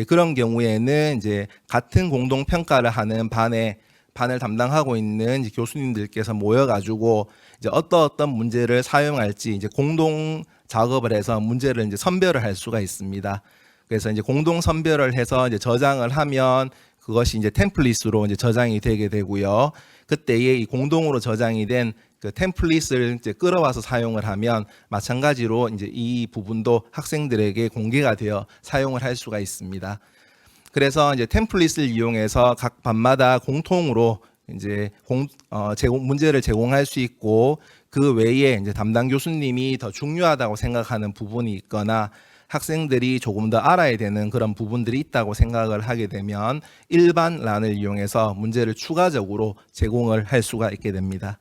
[SPEAKER 4] 그런 경우에는 이제 같은 공동평가를 하는 반을 담당하고 있는 교수님들께서 모여가지고 이제 어떤 문제를 사용할지 이제 공동 작업을 해서 문제를 이제 선별을 할 수가 있습니다. 그래서 이제 공동 선별을 해서 이제 저장을 하면 그것이 이제 템플릿으로 이제 저장이 되게 되고요. 그때에 이 공동으로 저장이 된 그 템플릿을 이제 끌어와서 사용을 하면 마찬가지로 이제 이 부분도 학생들에게 공개가 되어 사용을 할 수가 있습니다. 그래서 이제 템플릿을 이용해서 각 반마다 공통으로 이제 문제를 제공할 수 있고 그 외에 이제 담당 교수님이 더 중요하다고 생각하는 부분이 있거나 학생들이 조금 더 알아야 되는 그런 부분들이 있다고 생각을 하게 되면 일반 란을 이용해서 문제를 추가적으로 제공을 할 수가 있게 됩니다.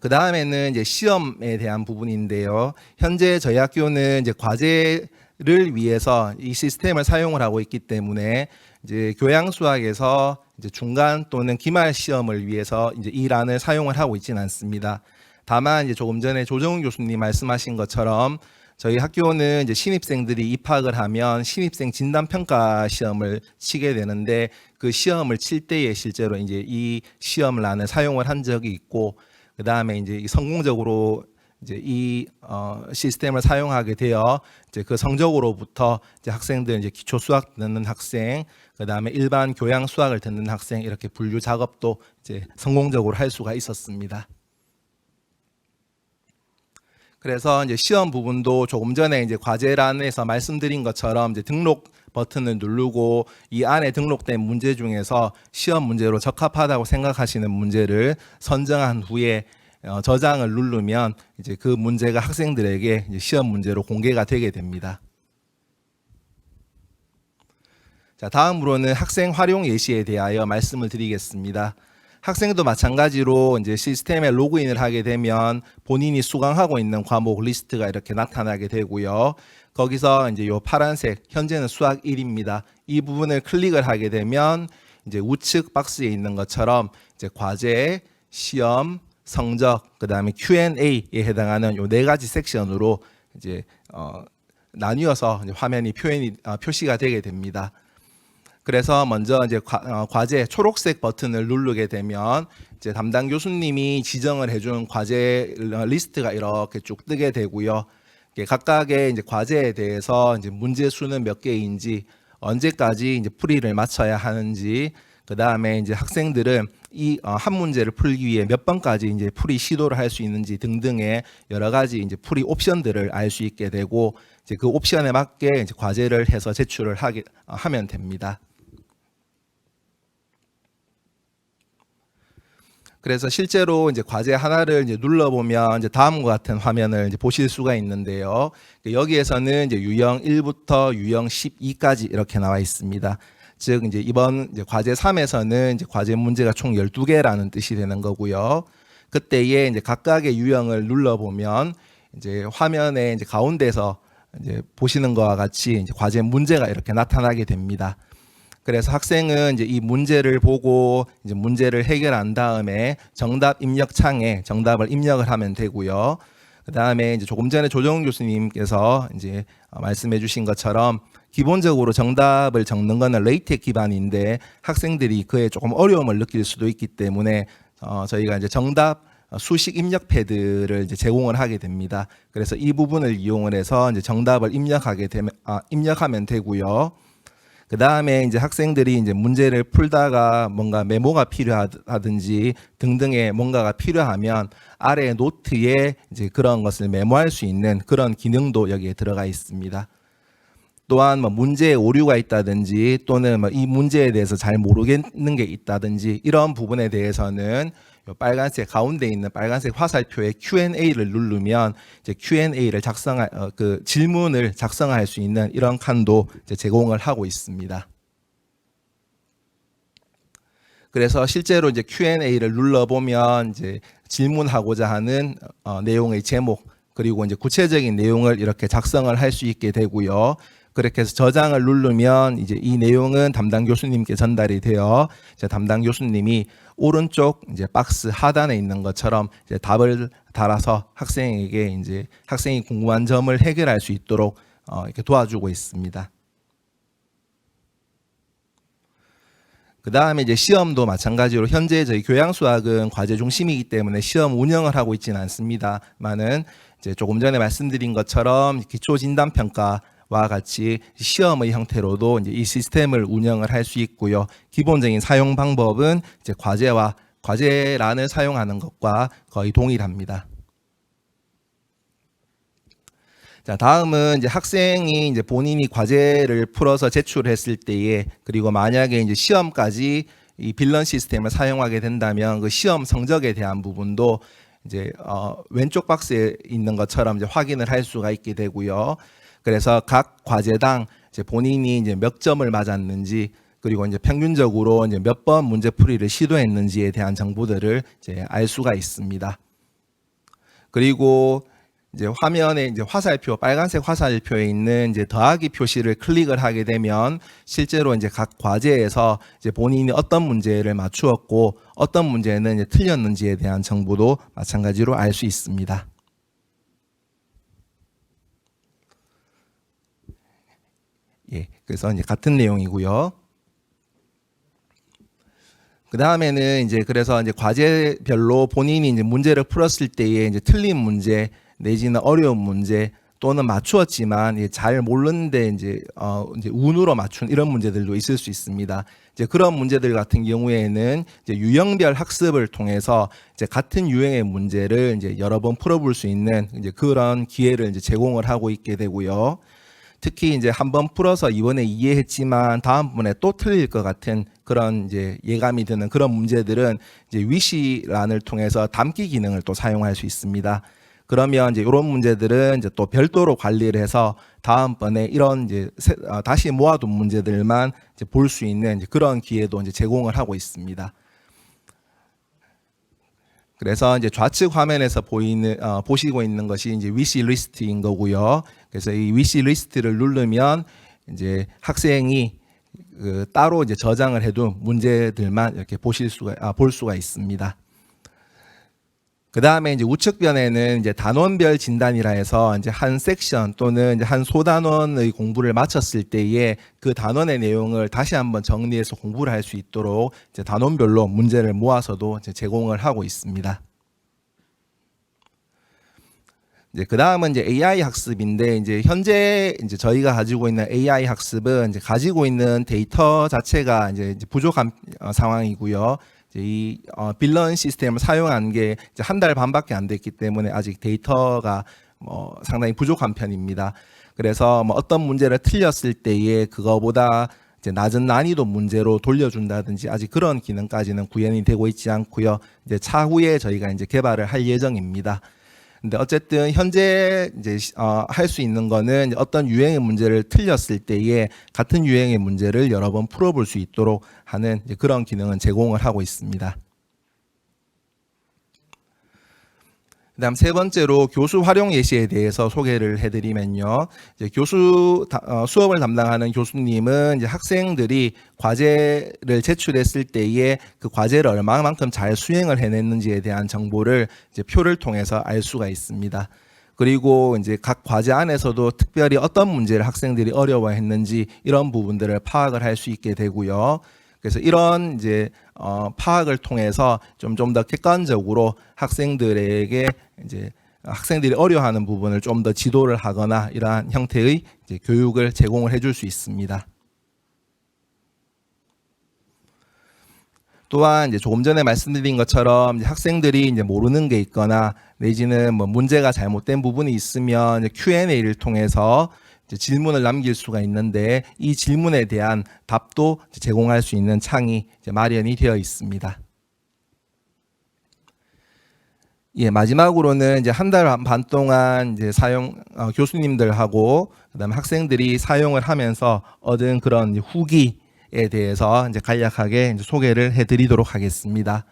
[SPEAKER 4] 그 다음에는 이제 시험에 대한 부분인데요. 현재 저희 학교는 이제 과제를 위해서 이 시스템을 사용을 하고 있기 때문에 이제 교양 수학에서 이제 중간 또는 기말 시험을 위해서 이제 이 란을 사용을 하고 있지는 않습니다. 다만 이제 조금 전에 조정훈 교수님 말씀하신 것처럼 저희 학교는 이제 신입생들이 입학을 하면 신입생 진단 평가 시험을 치게 되는데 그 시험을 칠 때에 실제로 이제 이 시험란을 사용을 한 적이 있고 그 다음에 이제 성공적으로 이제 이 시스템을 사용하게 되어 이제 그 성적으로부터 이제 학생들 이제 기초 수학 듣는 학생, 그 다음에 일반 교양 수학을 듣는 학생 이렇게 분류 작업도 이제 성공적으로 할 수가 있었습니다. 그래서 이제 시험 부분도 조금 전에 이제 과제란에서 말씀드린 것처럼 이제 등록 버튼을 누르고 이 안에 등록된 문제 중에서 시험 문제로 적합하다고 생각하시는 문제를 선정한 후에 저장을 누르면 이제 그 문제가 학생들에게 이제 시험 문제로 공개가 되게 됩니다. 자, 다음으로는 학생 활용 예시에 대하여 말씀을 드리겠습니다. 학생도 마찬가지로 이제 시스템에 로그인을 하게 되면 본인이 수강하고 있는 과목 리스트가 이렇게 나타나게 되고요. 거기서 이제 요 파란색 현재는 수학 1입니다. 이 부분을 클릭을 하게 되면 이제 우측 박스에 있는 것처럼 이제 과제, 시험, 성적, 그다음에 Q&A에 해당하는 요 네 가지 섹션으로 이제 나뉘어서 이제 화면이 표시가 되게 됩니다. 그래서 먼저 이제 과제 초록색 버튼을 누르게 되면 이제 담당 교수님이 지정을 해준 과제 리스트가 이렇게 쭉 뜨게 되고요. 각각의 이제 과제에 대해서 이제 문제 수는 몇 개인지, 언제까지 이제 풀이를 마쳐야 하는지, 그 다음에 이제 학생들은 이 한 문제를 풀기 위해 몇 번까지 이제 풀이 시도를 할 수 있는지 등등의 여러 가지 이제 풀이 옵션들을 알 수 있게 되고, 이제 그 옵션에 맞게 이제 과제를 해서 제출을 하면 됩니다. 그래서 실제로 이제 과제 하나를 이제 눌러보면 이제 다음과 같은 화면을 이제 보실 수가 있는데요. 여기에서는 이제 유형 1부터 유형 12까지 이렇게 나와 있습니다. 즉 이제 이번 이제 과제 3에서는 이제 과제 문제가 총 12개라는 뜻이 되는 거고요. 그때에 이제 각각의 유형을 눌러보면 이제 화면에 이제 가운데서 이제 보시는 것과 같이 이제 과제 문제가 이렇게 나타나게 됩니다. 그래서 학생은 이제 이 문제를 보고 이제 문제를 해결한 다음에 정답 입력 창에 정답을 입력을 하면 되고요. 그 다음에 이제 조금 전에 조정훈 교수님께서 이제 말씀해 주신 것처럼 기본적으로 정답을 적는 거는 레이텍 기반인데 학생들이 그에 조금 어려움을 느낄 수도 있기 때문에 저희가 이제 정답 수식 입력 패드를 이제 제공을 하게 됩니다. 그래서 이 부분을 이용을 해서 이제 정답을 입력하면 되고요. 그 다음에 이제 학생들이 이제 문제를 풀다가 뭔가 메모가 필요하든지 등등의 뭔가가 필요하면 아래 노트에 이제 그런 것을 메모할 수 있는 그런 기능도 여기에 들어가 있습니다. 또한 뭐 문제에 오류가 있다든지 또는 뭐 이 문제에 대해서 잘 모르겠는 게 있다든지 이런 부분에 대해서는 요 빨간색 가운데 있는 빨간색 화살표에 Q&A를 누르면 이제 Q&A를 그 질문을 작성할 수 있는 이런 칸도 이제 제공을 하고 있습니다. 그래서 실제로 이제 Q&A를 눌러보면 이제 질문하고자 하는 내용의 제목 그리고 이제 구체적인 내용을 이렇게 작성을 할 수 있게 되고요. 그렇게 해서 저장을 누르면 이제 이 내용은 담당 교수님께 전달이 되어 이제 담당 교수님이 오른쪽 이제 박스 하단에 있는 것처럼 이제 답을 달아서 학생에게 이제 학생이 궁금한 점을 해결할 수 있도록 이렇게 도와주고 있습니다. 그 다음에 이제 시험도 마찬가지로 현재 저희 교양 수학은 과제 중심이기 때문에 시험 운영을 하고 있지는 않습니다만은 이제 조금 전에 말씀드린 것처럼 기초 진단 평가와 같이 시험의 형태로도 이제 이 시스템을 운영을 할 수 있고요. 기본적인 사용 방법은 이제 과제란을 사용하는 것과 거의 동일합니다. 자, 다음은 이제 학생이 이제 본인이 과제를 풀어서 제출했을 때에 그리고 만약에 이제 시험까지 이 빌런 시스템을 사용하게 된다면 그 시험 성적에 대한 부분도 이제 왼쪽 박스에 있는 것처럼 이제 확인을 할 수가 있게 되고요. 그래서 각 과제당 이제 본인이 이제 몇 점을 맞았는지, 그리고 이제 평균적으로 이제 몇 번 문제풀이를 시도했는지에 대한 정보들을 이제 알 수가 있습니다. 그리고 이제 화면에 이제 화살표, 빨간색 화살표에 있는 이제 더하기 표시를 클릭을 하게 되면 실제로 이제 각 과제에서 이제 본인이 어떤 문제를 맞추었고 어떤 문제는 이제 틀렸는지에 대한 정보도 마찬가지로 알 수 있습니다. 예, 그래서 이제 같은 내용이고요. 그 다음에는 이제 그래서 이제 과제별로 본인이 이제 문제를 풀었을 때에 이제 틀린 문제 내지는 어려운 문제 또는 맞추었지만 잘 모르는데 이제 운으로 맞춘 이런 문제들도 있을 수 있습니다. 이제 그런 문제들 같은 경우에는 이제 유형별 학습을 통해서 이제 같은 유형의 문제를 이제 여러 번 풀어볼 수 있는 이제 그런 기회를 이제 제공을 하고 있게 되고요. 특히 이제 한번 풀어서 이번에 이해했지만 다음번에 또 틀릴 것 같은 그런 이제 예감이 드는 그런 문제들은 이제 위시란을 통해서 담기 기능을 또 사용할 수 있습니다. 그러면 이제 이런 문제들은 이제 또 별도로 관리를 해서 다음번에 이런 이제 다시 모아둔 문제들만 이제 볼 수 있는 이제 그런 기회도 이제 제공을 하고 있습니다. 그래서 이제 좌측 화면에서 보시고 있는 것이 이제 위시 리스트인 거고요. 그래서 이 위시 리스트를 누르면 이제 학생이 따로 이제 저장을 해둔 문제들만 이렇게 볼 수가 있습니다. 그 다음에 이제 우측변에는 이제 단원별 진단이라 해서 이제 한 섹션 또는 이제 한 소단원의 공부를 마쳤을 때에 그 단원의 내용을 다시 한번 정리해서 공부를 할 수 있도록 이제 단원별로 문제를 모아서도 이제 제공을 하고 있습니다. 이제 그 다음은 이제 AI 학습인데 이제 현재 이제 저희가 가지고 있는 AI 학습은 이제 가지고 있는 데이터 자체가 이제 부족한 상황이고요. 이 빌런 시스템을 사용한 게 한 달 반밖에 안 됐기 때문에 아직 데이터가 상당히 부족한 편입니다. 그래서 어떤 문제를 틀렸을 때에 그거보다 이제 낮은 난이도 문제로 돌려준다든지 아직 그런 기능까지는 구현이 되고 있지 않고요. 이제 차후에 저희가 이제 개발을 할 예정입니다. 근데 어쨌든 현재 이제 할 수 있는 거는 어떤 유형의 문제를 틀렸을 때에 같은 유형의 문제를 여러 번 풀어볼 수 있도록 하는 이제 그런 기능은 제공을 하고 있습니다. 그다음 세 번째로 교수 활용 예시에 대해서 소개를 해드리면요. 이제 수업을 담당하는 교수님은 이제 학생들이 과제를 제출했을 때에 그 과제를 얼마만큼 잘 수행을 해냈는지에 대한 정보를 이제 표를 통해서 알 수가 있습니다. 그리고 이제 각 과제 안에서도 특별히 어떤 문제를 학생들이 어려워했는지 이런 부분들을 파악을 할 수 있게 되고요. 그래서 이런 이제 파악을 통해서 좀 더 객관적으로 학생들에게 이제 학생들이 어려워하는 부분을 좀 더 지도를 하거나 이러한 형태의 이제 교육을 제공을 해줄 수 있습니다. 또한 이제 조금 전에 말씀드린 것처럼 이제 학생들이 이제 모르는 게 있거나 내지는 문제가 잘못된 부분이 있으면 이제 Q&A를 통해서 이제 질문을 남길 수가 있는데 이 질문에 대한 답도 제공할 수 있는 창이 이제 마련이 되어 있습니다. 예, 마지막으로는 이제 한 달 반 동안 이제 교수님들하고 그다음에 학생들이 사용을 하면서 얻은 그런 후기에 대해서 이제 간략하게 이제 소개를 해드리도록 하겠습니다.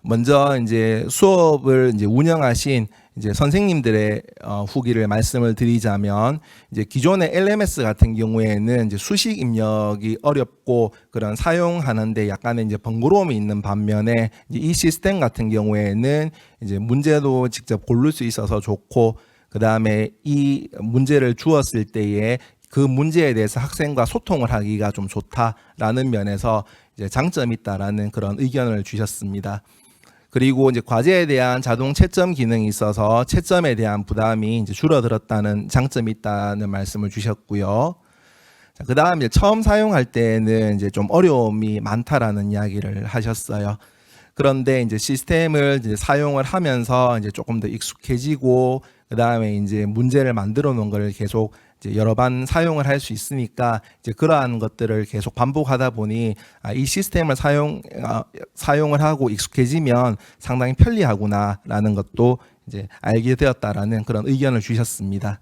[SPEAKER 4] 먼저 이제 수업을 이제 운영하신 이제 선생님들의 후기를 말씀을 드리자면 이제 기존의 LMS 같은 경우에는 이제 수식 입력이 어렵고 그런 사용하는데 약간의 이제 번거로움이 있는 반면에 이제 이 시스템 같은 경우에는 이제 문제도 직접 고를 수 있어서 좋고 그 다음에 이 문제를 주었을 때에 그 문제에 대해서 학생과 소통을 하기가 좀 좋다라는 면에서 이제 장점이 있다라는 그런 의견을 주셨습니다. 그리고 이제 과제에 대한 자동 채점 기능이 있어서 채점에 대한 부담이 이제 줄어들었다는 장점이 있다는 말씀을 주셨고요. 그 다음 이제 처음 사용할 때는 이제 좀 어려움이 많다라는 이야기를 하셨어요. 그런데 이제 시스템을 이제 사용을 하면서 이제 조금 더 익숙해지고 그 다음에 이제 문제를 만들어 놓은 걸 계속 이제 여러 번 사용을 할 수 있으니까 이제 그러한 것들을 계속 반복하다 보니 이 시스템을 사용을 하고 익숙해지면 상당히 편리하구나라는 것도 이제 알게 되었다라는 그런 의견을 주셨습니다.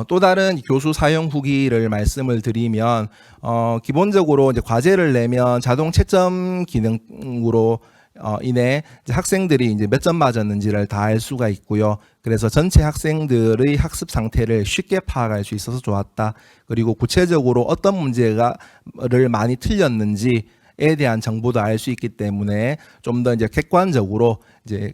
[SPEAKER 4] 또 다른 교수 사용 후기를 말씀을 드리면 기본적으로 이제 과제를 내면 자동 채점 기능으로 인해 이제 학생들이 이제 몇 점 맞았는지를 다 알 수가 있고요. 그래서 전체 학생들의 학습 상태를 쉽게 파악할 수 있어서 좋았다. 그리고 구체적으로 어떤 문제를 많이 틀렸는지에 대한 정보도 알 수 있기 때문에 좀 더 이제 객관적으로 이제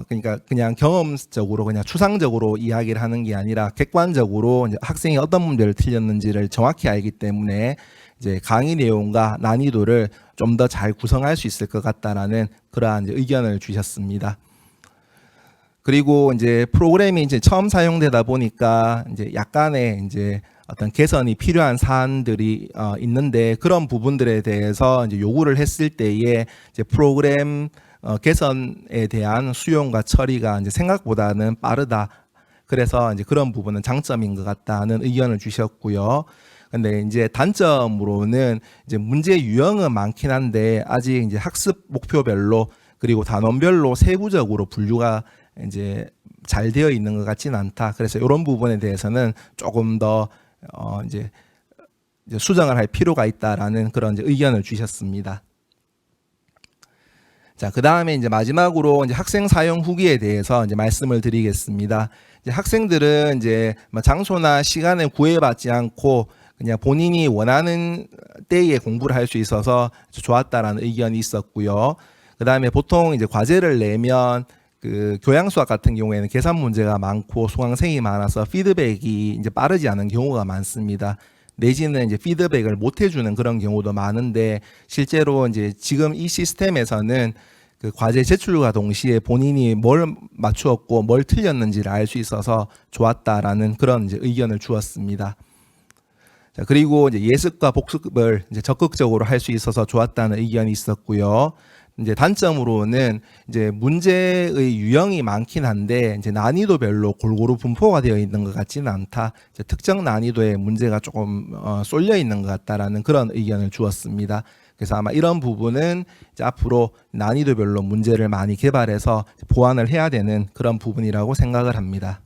[SPEAKER 4] 그러니까 그냥 경험적으로 그냥 추상적으로 이야기를 하는 게 아니라 객관적으로 이제 학생이 어떤 문제를 틀렸는지를 정확히 알기 때문에 이제 강의 내용과 난이도를 좀 더 잘 구성할 수 있을 것 같다라는 그러한 이제 의견을 주셨습니다. 그리고 이제 프로그램이 이제 처음 사용되다 보니까 이제 약간의 이제 어떤 개선이 필요한 사안들이 있는데 그런 부분들에 대해서 이제 요구를 했을 때에 이제 프로그램 개선에 대한 수용과 처리가 이제 생각보다는 빠르다. 그래서 이제 그런 부분은 장점인 것 같다는 의견을 주셨고요. 근데 이제 단점으로는 이제 문제 유형은 많긴 한데 아직 이제 학습 목표별로 그리고 단원별로 세부적으로 분류가 이제 잘 되어 있는 것 같지는 않다. 그래서 이런 부분에 대해서는 조금 더 이제 수정을 할 필요가 있다라는 그런 이제 의견을 주셨습니다. 자, 그 다음에 이제 마지막으로 이제 학생 사용 후기에 대해서 이제 말씀을 드리겠습니다. 이제 학생들은 이제 장소나 시간을 구애받지 않고 그냥 본인이 원하는 때에 공부를 할 수 있어서 좋았다라는 의견이 있었고요. 그 다음에 보통 이제 과제를 내면 그 교양수학 같은 경우에는 계산 문제가 많고 수강생이 많아서 피드백이 이제 빠르지 않은 경우가 많습니다. 내지는 이제 피드백을 못 해주는 그런 경우도 많은데 실제로 이제 지금 이 시스템에서는 그 과제 제출과 동시에 본인이 뭘 맞추었고 뭘 틀렸는지를 알 수 있어서 좋았다라는 그런 이제 의견을 주었습니다. 자, 그리고 이제 예습과 복습을 이제 적극적으로 할 수 있어서 좋았다는 의견이 있었고요. 이제 단점으로는 이제 문제의 유형이 많긴 한데 이제 난이도별로 골고루 분포가 되어 있는 것 같지는 않다. 이제 특정 난이도의 문제가 조금 쏠려 있는 것 같다라는 그런 의견을 주었습니다. 그래서 아마 이런 부분은 이제 앞으로 난이도별로 문제를 많이 개발해서 보완을 해야 되는 그런 부분이라고 생각을 합니다.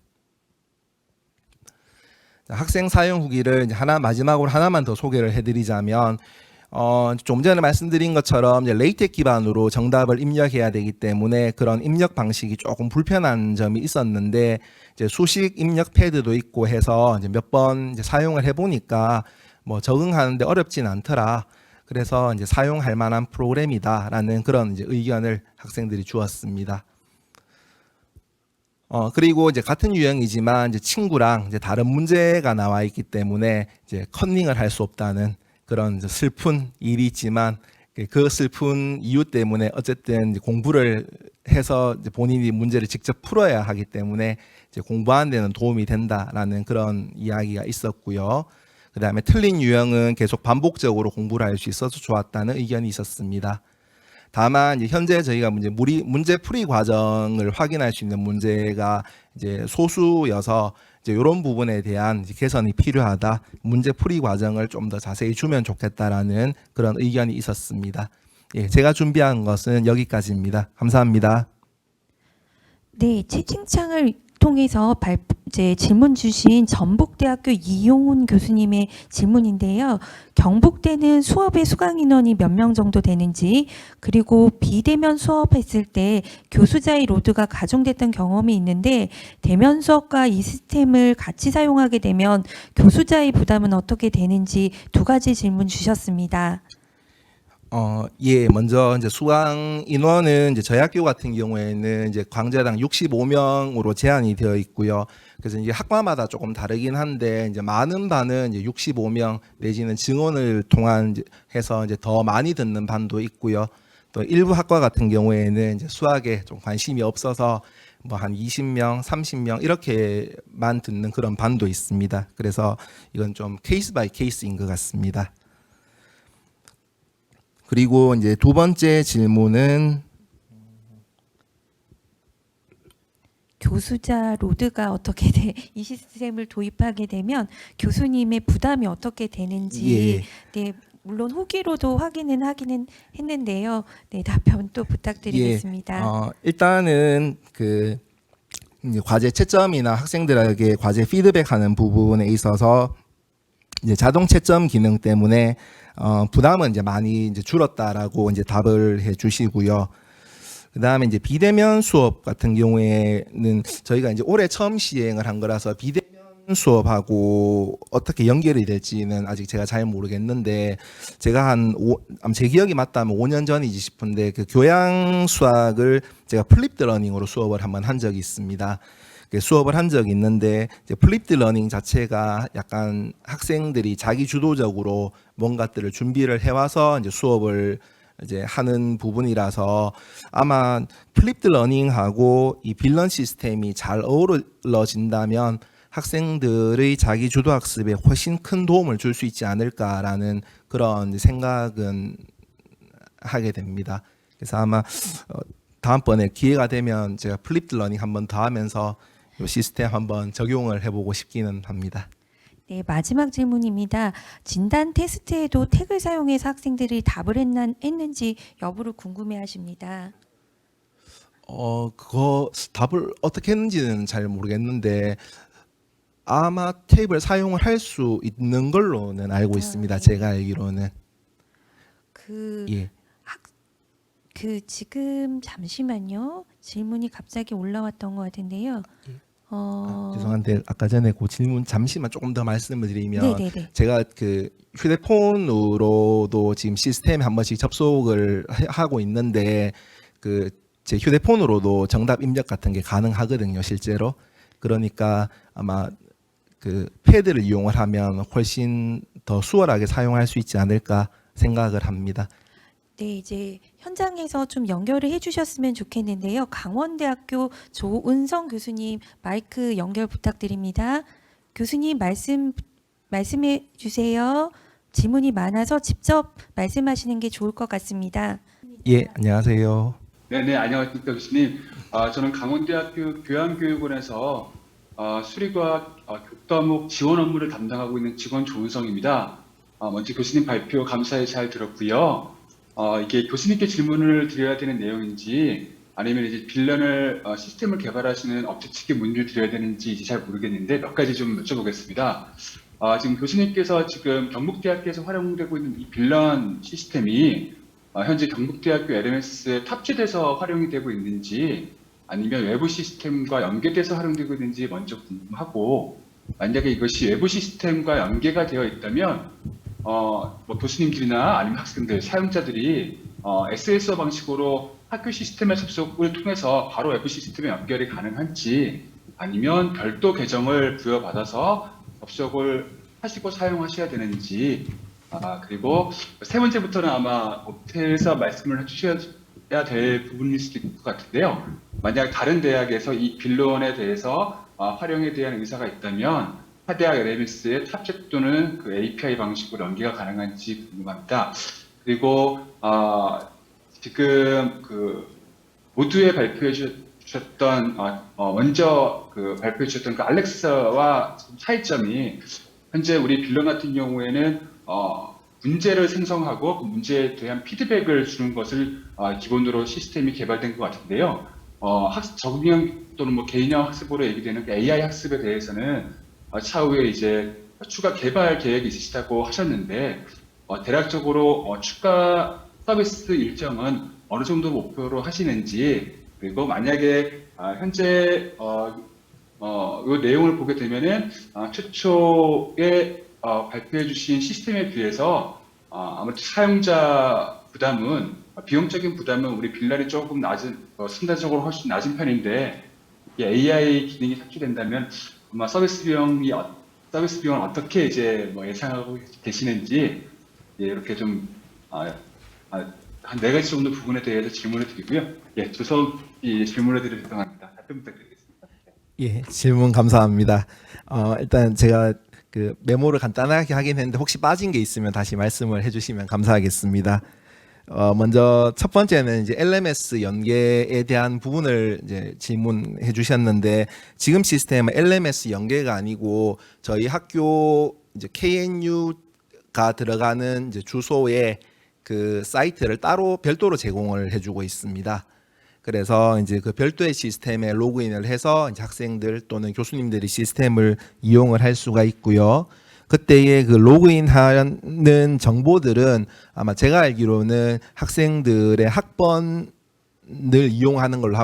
[SPEAKER 4] 학생 사용 후기를 이제 마지막으로 하나만 더 소개를 해드리자면 좀 전에 말씀드린 것처럼 이제 레이텍 기반으로 정답을 입력해야 되기 때문에 그런 입력 방식이 조금 불편한 점이 있었는데 이제 수식 입력 패드도 있고 해서 이제 몇 번 이제 사용을 해보니까 뭐 적응하는데 어렵진 않더라. 그래서 이제 사용할 만한 프로그램이다라는 그런 이제 의견을 학생들이 주었습니다. 그리고 이제 같은 유형이지만 이제 친구랑 이제 다른 문제가 나와 있기 때문에 이제 컨닝을 할 수 없다는 그런 이제 슬픈 일이 있지만 그 슬픈 이유 때문에 어쨌든 이제 공부를 해서 이제 본인이 문제를 직접 풀어야 하기 때문에 이제 공부하는 데는 도움이 된다라는 그런 이야기가 있었고요. 그 다음에 틀린 유형은 계속 반복적으로 공부를 할 수 있어서 좋았다는 의견이 있었습니다. 다만 이제 현재 저희가 문제 풀이 과정을 확인할 수 있는 문제가 이제 소수여서 이제 이런 부분에 대한 이제 개선이 필요하다. 문제 풀이 과정을 좀 더 자세히 주면 좋겠다라는 그런 의견이 있었습니다. 예, 제가 준비한 것은 여기까지입니다. 감사합니다.
[SPEAKER 1] 네, 채팅창을 통해서 이제 질문 주신 전북대학교 이용훈 교수님의 질문인데요. 경북대는 수업의 수강 인원이 몇 명 정도 되는지, 그리고 비대면 수업했을 때 교수자의 로드가 가중됐던 경험이 있는데 대면 수업과 이 시스템을 같이 사용하게 되면 교수자의 부담은 어떻게 되는지 두 가지 질문 주셨습니다.
[SPEAKER 4] 예, 먼저 이제 수강 인원은 이제 저희 학교 같은 경우에는 이제 강좌당 65명으로 제한이 되어 있고요. 그래서 이제 학과마다 조금 다르긴 한데 이제 많은 반은 이제 65명 내지는 증원을 통해서 이제 더 많이 듣는 반도 있고요. 또 일부 학과 같은 경우에는 이제 수학에 좀 관심이 없어서 뭐 한 20명, 30명 이렇게만 듣는 그런 반도 있습니다. 그래서 이건 좀 케이스 바이 케이스인 것 같습니다. 그리고 이제 두 번째 질문은
[SPEAKER 1] 교수자 로드가 어떻게 이 시스템을 도입하게 되면 교수님의 부담이 어떻게 되는지
[SPEAKER 4] 예.
[SPEAKER 1] 네, 물론 후기로도 하기는 했는데요. 네, 답변 또 부탁드리겠습니다.
[SPEAKER 4] 일단은 그 이제 과제 채점이나 학생들에게 과제 피드백하는 부분에 있어서 이제 자동 채점 기능 때문에 부담은 이제 많이 이제 줄었다라고 이제 답을 해주시고요. 그다음에 이제 비대면 수업 같은 경우에는 저희가 이제 올해 처음 시행을 한 거라서 비대면 수업하고 어떻게 연결이 될지는 아직 제가 잘 모르겠는데 제가 제 기억이 맞다면 5년 전이지 싶은데 그 교양 수학을 제가 플립드 러닝으로 수업을 한번 한 적이 있습니다. 수업을 한 적이 있는데 이제 플립드 러닝 자체가 약간 학생들이 자기 주도적으로 뭔가들을 준비를 해와서 이제 수업을 이제 하는 부분이라서 아마 플립드 러닝하고 이 빌런 시스템이 잘 어우러진다면 학생들의 자기 주도 학습에 훨씬 큰 도움을 줄 수 있지 않을까라는 그런 생각은 하게 됩니다. 그래서 아마 다음번에 기회가 되면 제가 플립드 러닝 한번 더 하면서 이 시스템 한번 적용을 해보고 싶기는 합니다.
[SPEAKER 1] 네, 마지막 질문입니다. 진단 테스트에도 태그를 사용해서 학생들이 답을 했는지 여부를 궁금해하십니다.
[SPEAKER 4] 그거 답을 어떻게 했는지는 잘 모르겠는데 아마 탭을 사용을 할 수 있는 걸로는 알고 있습니다.
[SPEAKER 1] 네.
[SPEAKER 4] 제가 알기로는. 예.
[SPEAKER 1] 지금 잠시만요. 질문이 갑자기 올라왔던 것 같은데요.
[SPEAKER 4] 죄송한데 아까 전에 그 질문 잠시만 조금 더 말씀을 드리면
[SPEAKER 1] 네네네.
[SPEAKER 4] 제가 그 휴대폰으로도 지금 시스템에 한 번씩 접속을 하고 있는데 그 제 휴대폰으로도 정답 입력 같은 게 가능하거든요, 실제로. 그러니까 아마 그 패드를 이용을 하면 훨씬 더 수월하게 사용할 수 있지 않을까 생각을 합니다.
[SPEAKER 1] 네, 이제 현장에서 좀 연결을 해주셨으면 좋겠는데요. 강원대학교 조은성 교수님 마이크 연결 부탁드립니다. 교수님 말씀해 주세요. 질문이 많아서 직접 말씀하시는 게 좋을 것 같습니다.
[SPEAKER 4] 예, 안녕하세요.
[SPEAKER 5] 네, 안녕하십니까 교수님. 저는 강원대학교 교양교육원에서 수리과학 교과목 지원 업무를 담당하고 있는 직원 조은성입니다. 먼저 교수님 발표 감사히 잘 들었고요. 이게 교수님께 질문을 드려야 되는 내용인지 아니면 이제 빌런을 시스템을 개발하시는 업체 측에 문의를 드려야 되는지 이제 잘 모르겠는데 몇 가지 좀 여쭤보겠습니다. 지금 교수님께서 지금 경북대학교에서 활용되고 있는 이 빌런 시스템이 현재 경북대학교 LMS에 탑재돼서 활용이 되고 있는지 아니면 외부 시스템과 연계돼서 활용되고 있는지 먼저 궁금하고, 만약에 이것이 외부 시스템과 연계가 되어 있다면 뭐 교수님들이나 아니면 학생들, 사용자들이 SSO 방식으로 학교 시스템의 접속을 통해서 바로 외부 시스템에 연결이 가능한지 아니면 별도 계정을 부여받아서 접속을 하시고 사용하셔야 되는지, 그리고 세 번째부터는 아마 업체에서 말씀을 해주셔야 될 부분일 수도 있을 것 같은데요. 만약 다른 대학에서 이 빌런에 대해서 활용에 대한 의사가 있다면 타대학 LMS의 탑재 또는 그 API 방식으로 연계가 가능한지 궁금합니다. 그리고 지금 그 모두에 발표해 주셨던 먼저 그 발표해 주셨던 그 알렉사와 차이점이, 현재 우리 빌런 같은 경우에는 문제를 생성하고 그 문제에 대한 피드백을 주는 것을 기본으로 시스템이 개발된 것 같은데요. 적응형 또는 뭐 개인형 학습으로 얘기되는 그 AI 학습에 대해서는 차후에 이제 추가 개발 계획이 있으시다고 하셨는데, 대략적으로 추가 서비스 일정은 어느 정도 목표로 하시는지, 그리고 만약에 현재 이 내용을 보게 되면은 최초에 발표해 주신 시스템에 비해서 아무래도 사용자 부담은, 비용적인 부담은 우리 빌런이 조금 낮은, 순간적으로 훨씬 낮은 편인데, 이 AI 기능이 탑재된다면 아마 서비스 비용을 어떻게 이제 뭐 예상하고 계시는지, 예, 이렇게 좀 한 4가지 정도 부분에 대해서 질문을 드리고요. 예, 조석이 질문을 드릴 예정합니다. 답변 부탁드리겠습니다.
[SPEAKER 4] 예, 질문 감사합니다. 일단 제가 그 메모를 간단하게 하긴 했는데 혹시 빠진 게 있으면 다시 말씀을 해주시면 감사하겠습니다. 먼저 첫 번째는 이제 LMS 연계에 대한 부분을 이제 질문해 주셨는데, 지금 시스템은 LMS 연계가 아니고 저희 학교 이제 KNU가 들어가는 이제 주소에 그 사이트를 따로 별도로 제공을 해주고 있습니다. 그래서 이제 그 별도의 시스템에 로그인을 해서 이제 학생들 또는 교수님들이 시스템을 이용을 할 수가 있고요. 그때의 그 로그인하는 정보들은 아마 제가 알기로는 학생들의 학번을 이용하는 걸로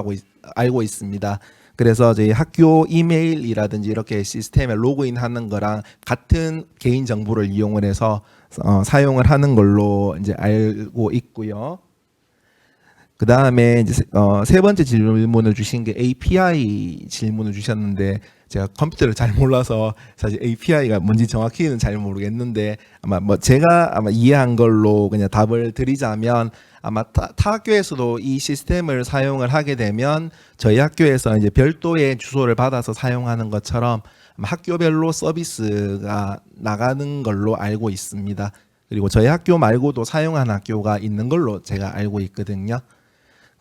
[SPEAKER 4] 알고 있습니다. 그래서 저희 학교 이메일이라든지 이렇게 시스템에 로그인하는 거랑 같은 개인 정보를 이용을 해서 사용을 하는 걸로 이제 알고 있고요. 그 다음에 이제 세 번째 질문을 주신 게 API 질문을 주셨는데, 제가 컴퓨터를 잘 몰라서 사실 API가 뭔지 정확히는 잘 모르겠는데, 아마 제가 이해한 걸로 그냥 답을 드리자면, 아마 타 학교에서도 이 시스템을 사용을 하게 되면 저희 학교에서 이제 별도의 주소를 받아서 사용하는 것처럼 아마 학교별로 서비스가 나가는 걸로 알고 있습니다. 그리고 저희 학교 말고도 사용하는 학교가 있는 걸로 제가 알고 있거든요.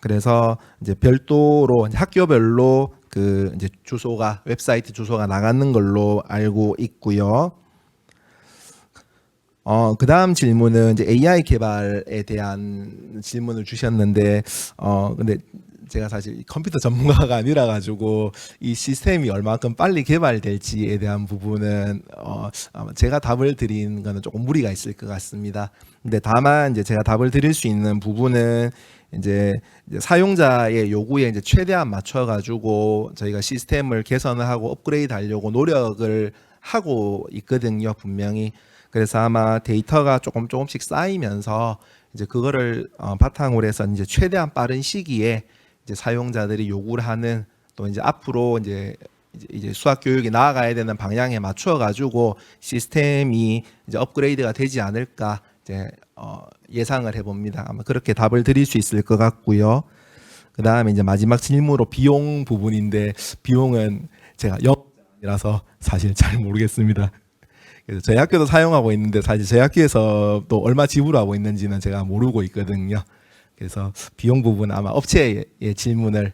[SPEAKER 4] 그래서 이제 별도로 학교별로 그 이제 주소가, 웹사이트 주소가 나가는 걸로 알고 있고요. 그 다음 질문은 이제 AI 개발에 대한 질문을 주셨는데, 근데 제가 사실 컴퓨터 전문가가 아니라 가지고 이 시스템이 얼마큼 빨리 개발될지에 대한 부분은 아마 제가 답을 드리는 거는 조금 무리가 있을 것 같습니다. 근데 다만 이제 제가 답을 드릴 수 있는 부분은 이제 사용자의 요구에 이제 최대한 맞춰 가지고 저희가 시스템을 개선을 하고 업그레이드 하려고 노력을 하고 있거든요, 분명히. 그래서 아마 데이터가 조금씩 쌓이면서 이제 그거를 바탕으로 해서 이제 최대한 빠른 시기에 이제 사용자들이 요구를 하는, 또 이제 앞으로 이제 수학 교육이 나아가야 되는 방향에 맞춰 가지고 시스템이 이제 업그레이드가 되지 않을까 이제 예상을 해봅니다. 아마 그렇게 답을 드릴 수 있을 것 같고요. 그 다음에 이제 마지막 질문으로 비용 부분인데, 비용은 제가 영업자라서 사실 잘 모르겠습니다. 그래서 저희 학교도 사용하고 있는데 사실 저희 학교에서 또 얼마 지불하고 있는지는 제가 모르고 있거든요. 그래서 비용 부분 아마 업체의 질문을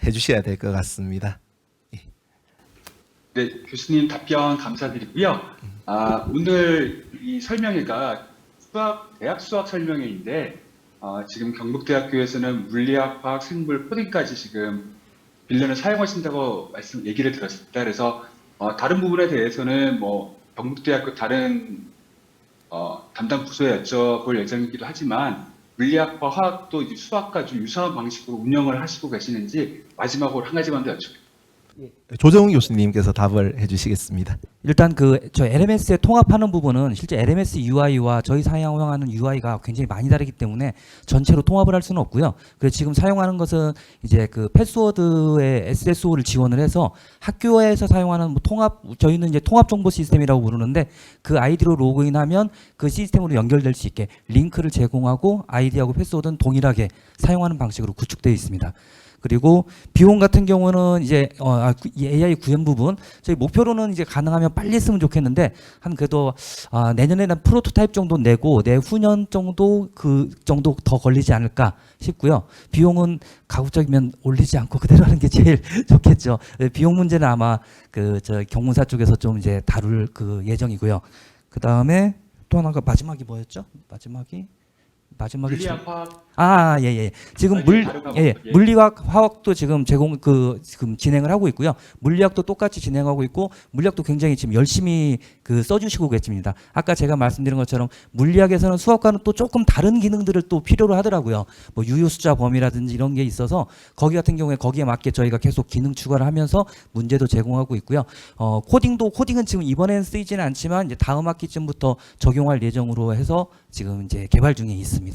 [SPEAKER 4] 해주셔야 될 것 같습니다.
[SPEAKER 5] 네, 교수님 답변 감사드리고요. 오늘 이 설명회가 대학 수학 설명회인데, 지금 경북대학교에서는 물리학, 화학, 생물, 코딩까지 지금 빌런을 사용하신다고 얘기를 들었습니다. 그래서 다른 부분에 대해서는 경북대학교 다른 담당 부서에 여쭤볼 예정이기도 하지만, 물리학과 화학도 이제 수학과 좀 유사한 방식으로 운영을 하시고 계시는지 마지막으로 한 가지만 더 여쭤볼게요.
[SPEAKER 4] 조정훈 교수님께서 답을 해주시겠습니다.
[SPEAKER 2] 일단 저 LMS에 통합하는 부분은 실제 LMS UI와 저희 사용하는 UI가 굉장히 많이 다르기 때문에 전체로 통합을 할 수는 없고요. 그래서 지금 사용하는 것은 이제 그 패스워드의 SSO를 지원을 해서 학교에서 사용하는 저희는 이제 통합 정보 시스템이라고 부르는데, 그 아이디로 로그인하면 그 시스템으로 연결될 수 있게 링크를 제공하고 아이디하고 패스워드는 동일하게 사용하는 방식으로 구축되어 있습니다. 그리고 비용 같은 경우는 이제 AI 구현 부분 저희 목표로는 이제 가능하면 빨리 했으면 좋겠는데, 한 그래도 내년에는 프로토타입 정도 내고 내후년 정도 그 정도 더 걸리지 않을까 싶고요. 비용은 가급적이면 올리지 않고 그대로 하는 게 제일 좋겠죠. 비용 문제는 아마 저 경문사 쪽에서 좀 이제 다룰 그 예정이고요. 그 다음에 또 하나가 마지막이 뭐였죠? 마지막이
[SPEAKER 5] 물리학, 화학.
[SPEAKER 2] 예. 지금
[SPEAKER 5] 예.
[SPEAKER 2] 물리학, 화학도 지금 지금 진행을 하고 있고요. 물리학도 똑같이 진행하고 있고, 물리학도 굉장히 지금 열심히 써주시고 계십니다. 아까 제가 말씀드린 것처럼 물리학에서는 수학과는 또 조금 다른 기능들을 또 필요로 하더라고요. 유효수자 범위라든지 이런 게 있어서 거기 같은 경우에 거기에 맞게 저희가 계속 기능 추가를 하면서 문제도 제공하고 있고요. 코딩은 지금 이번에는 쓰이지는 않지만 이제 다음 학기쯤부터 적용할 예정으로 해서 지금 이제 개발 중에 있습니다.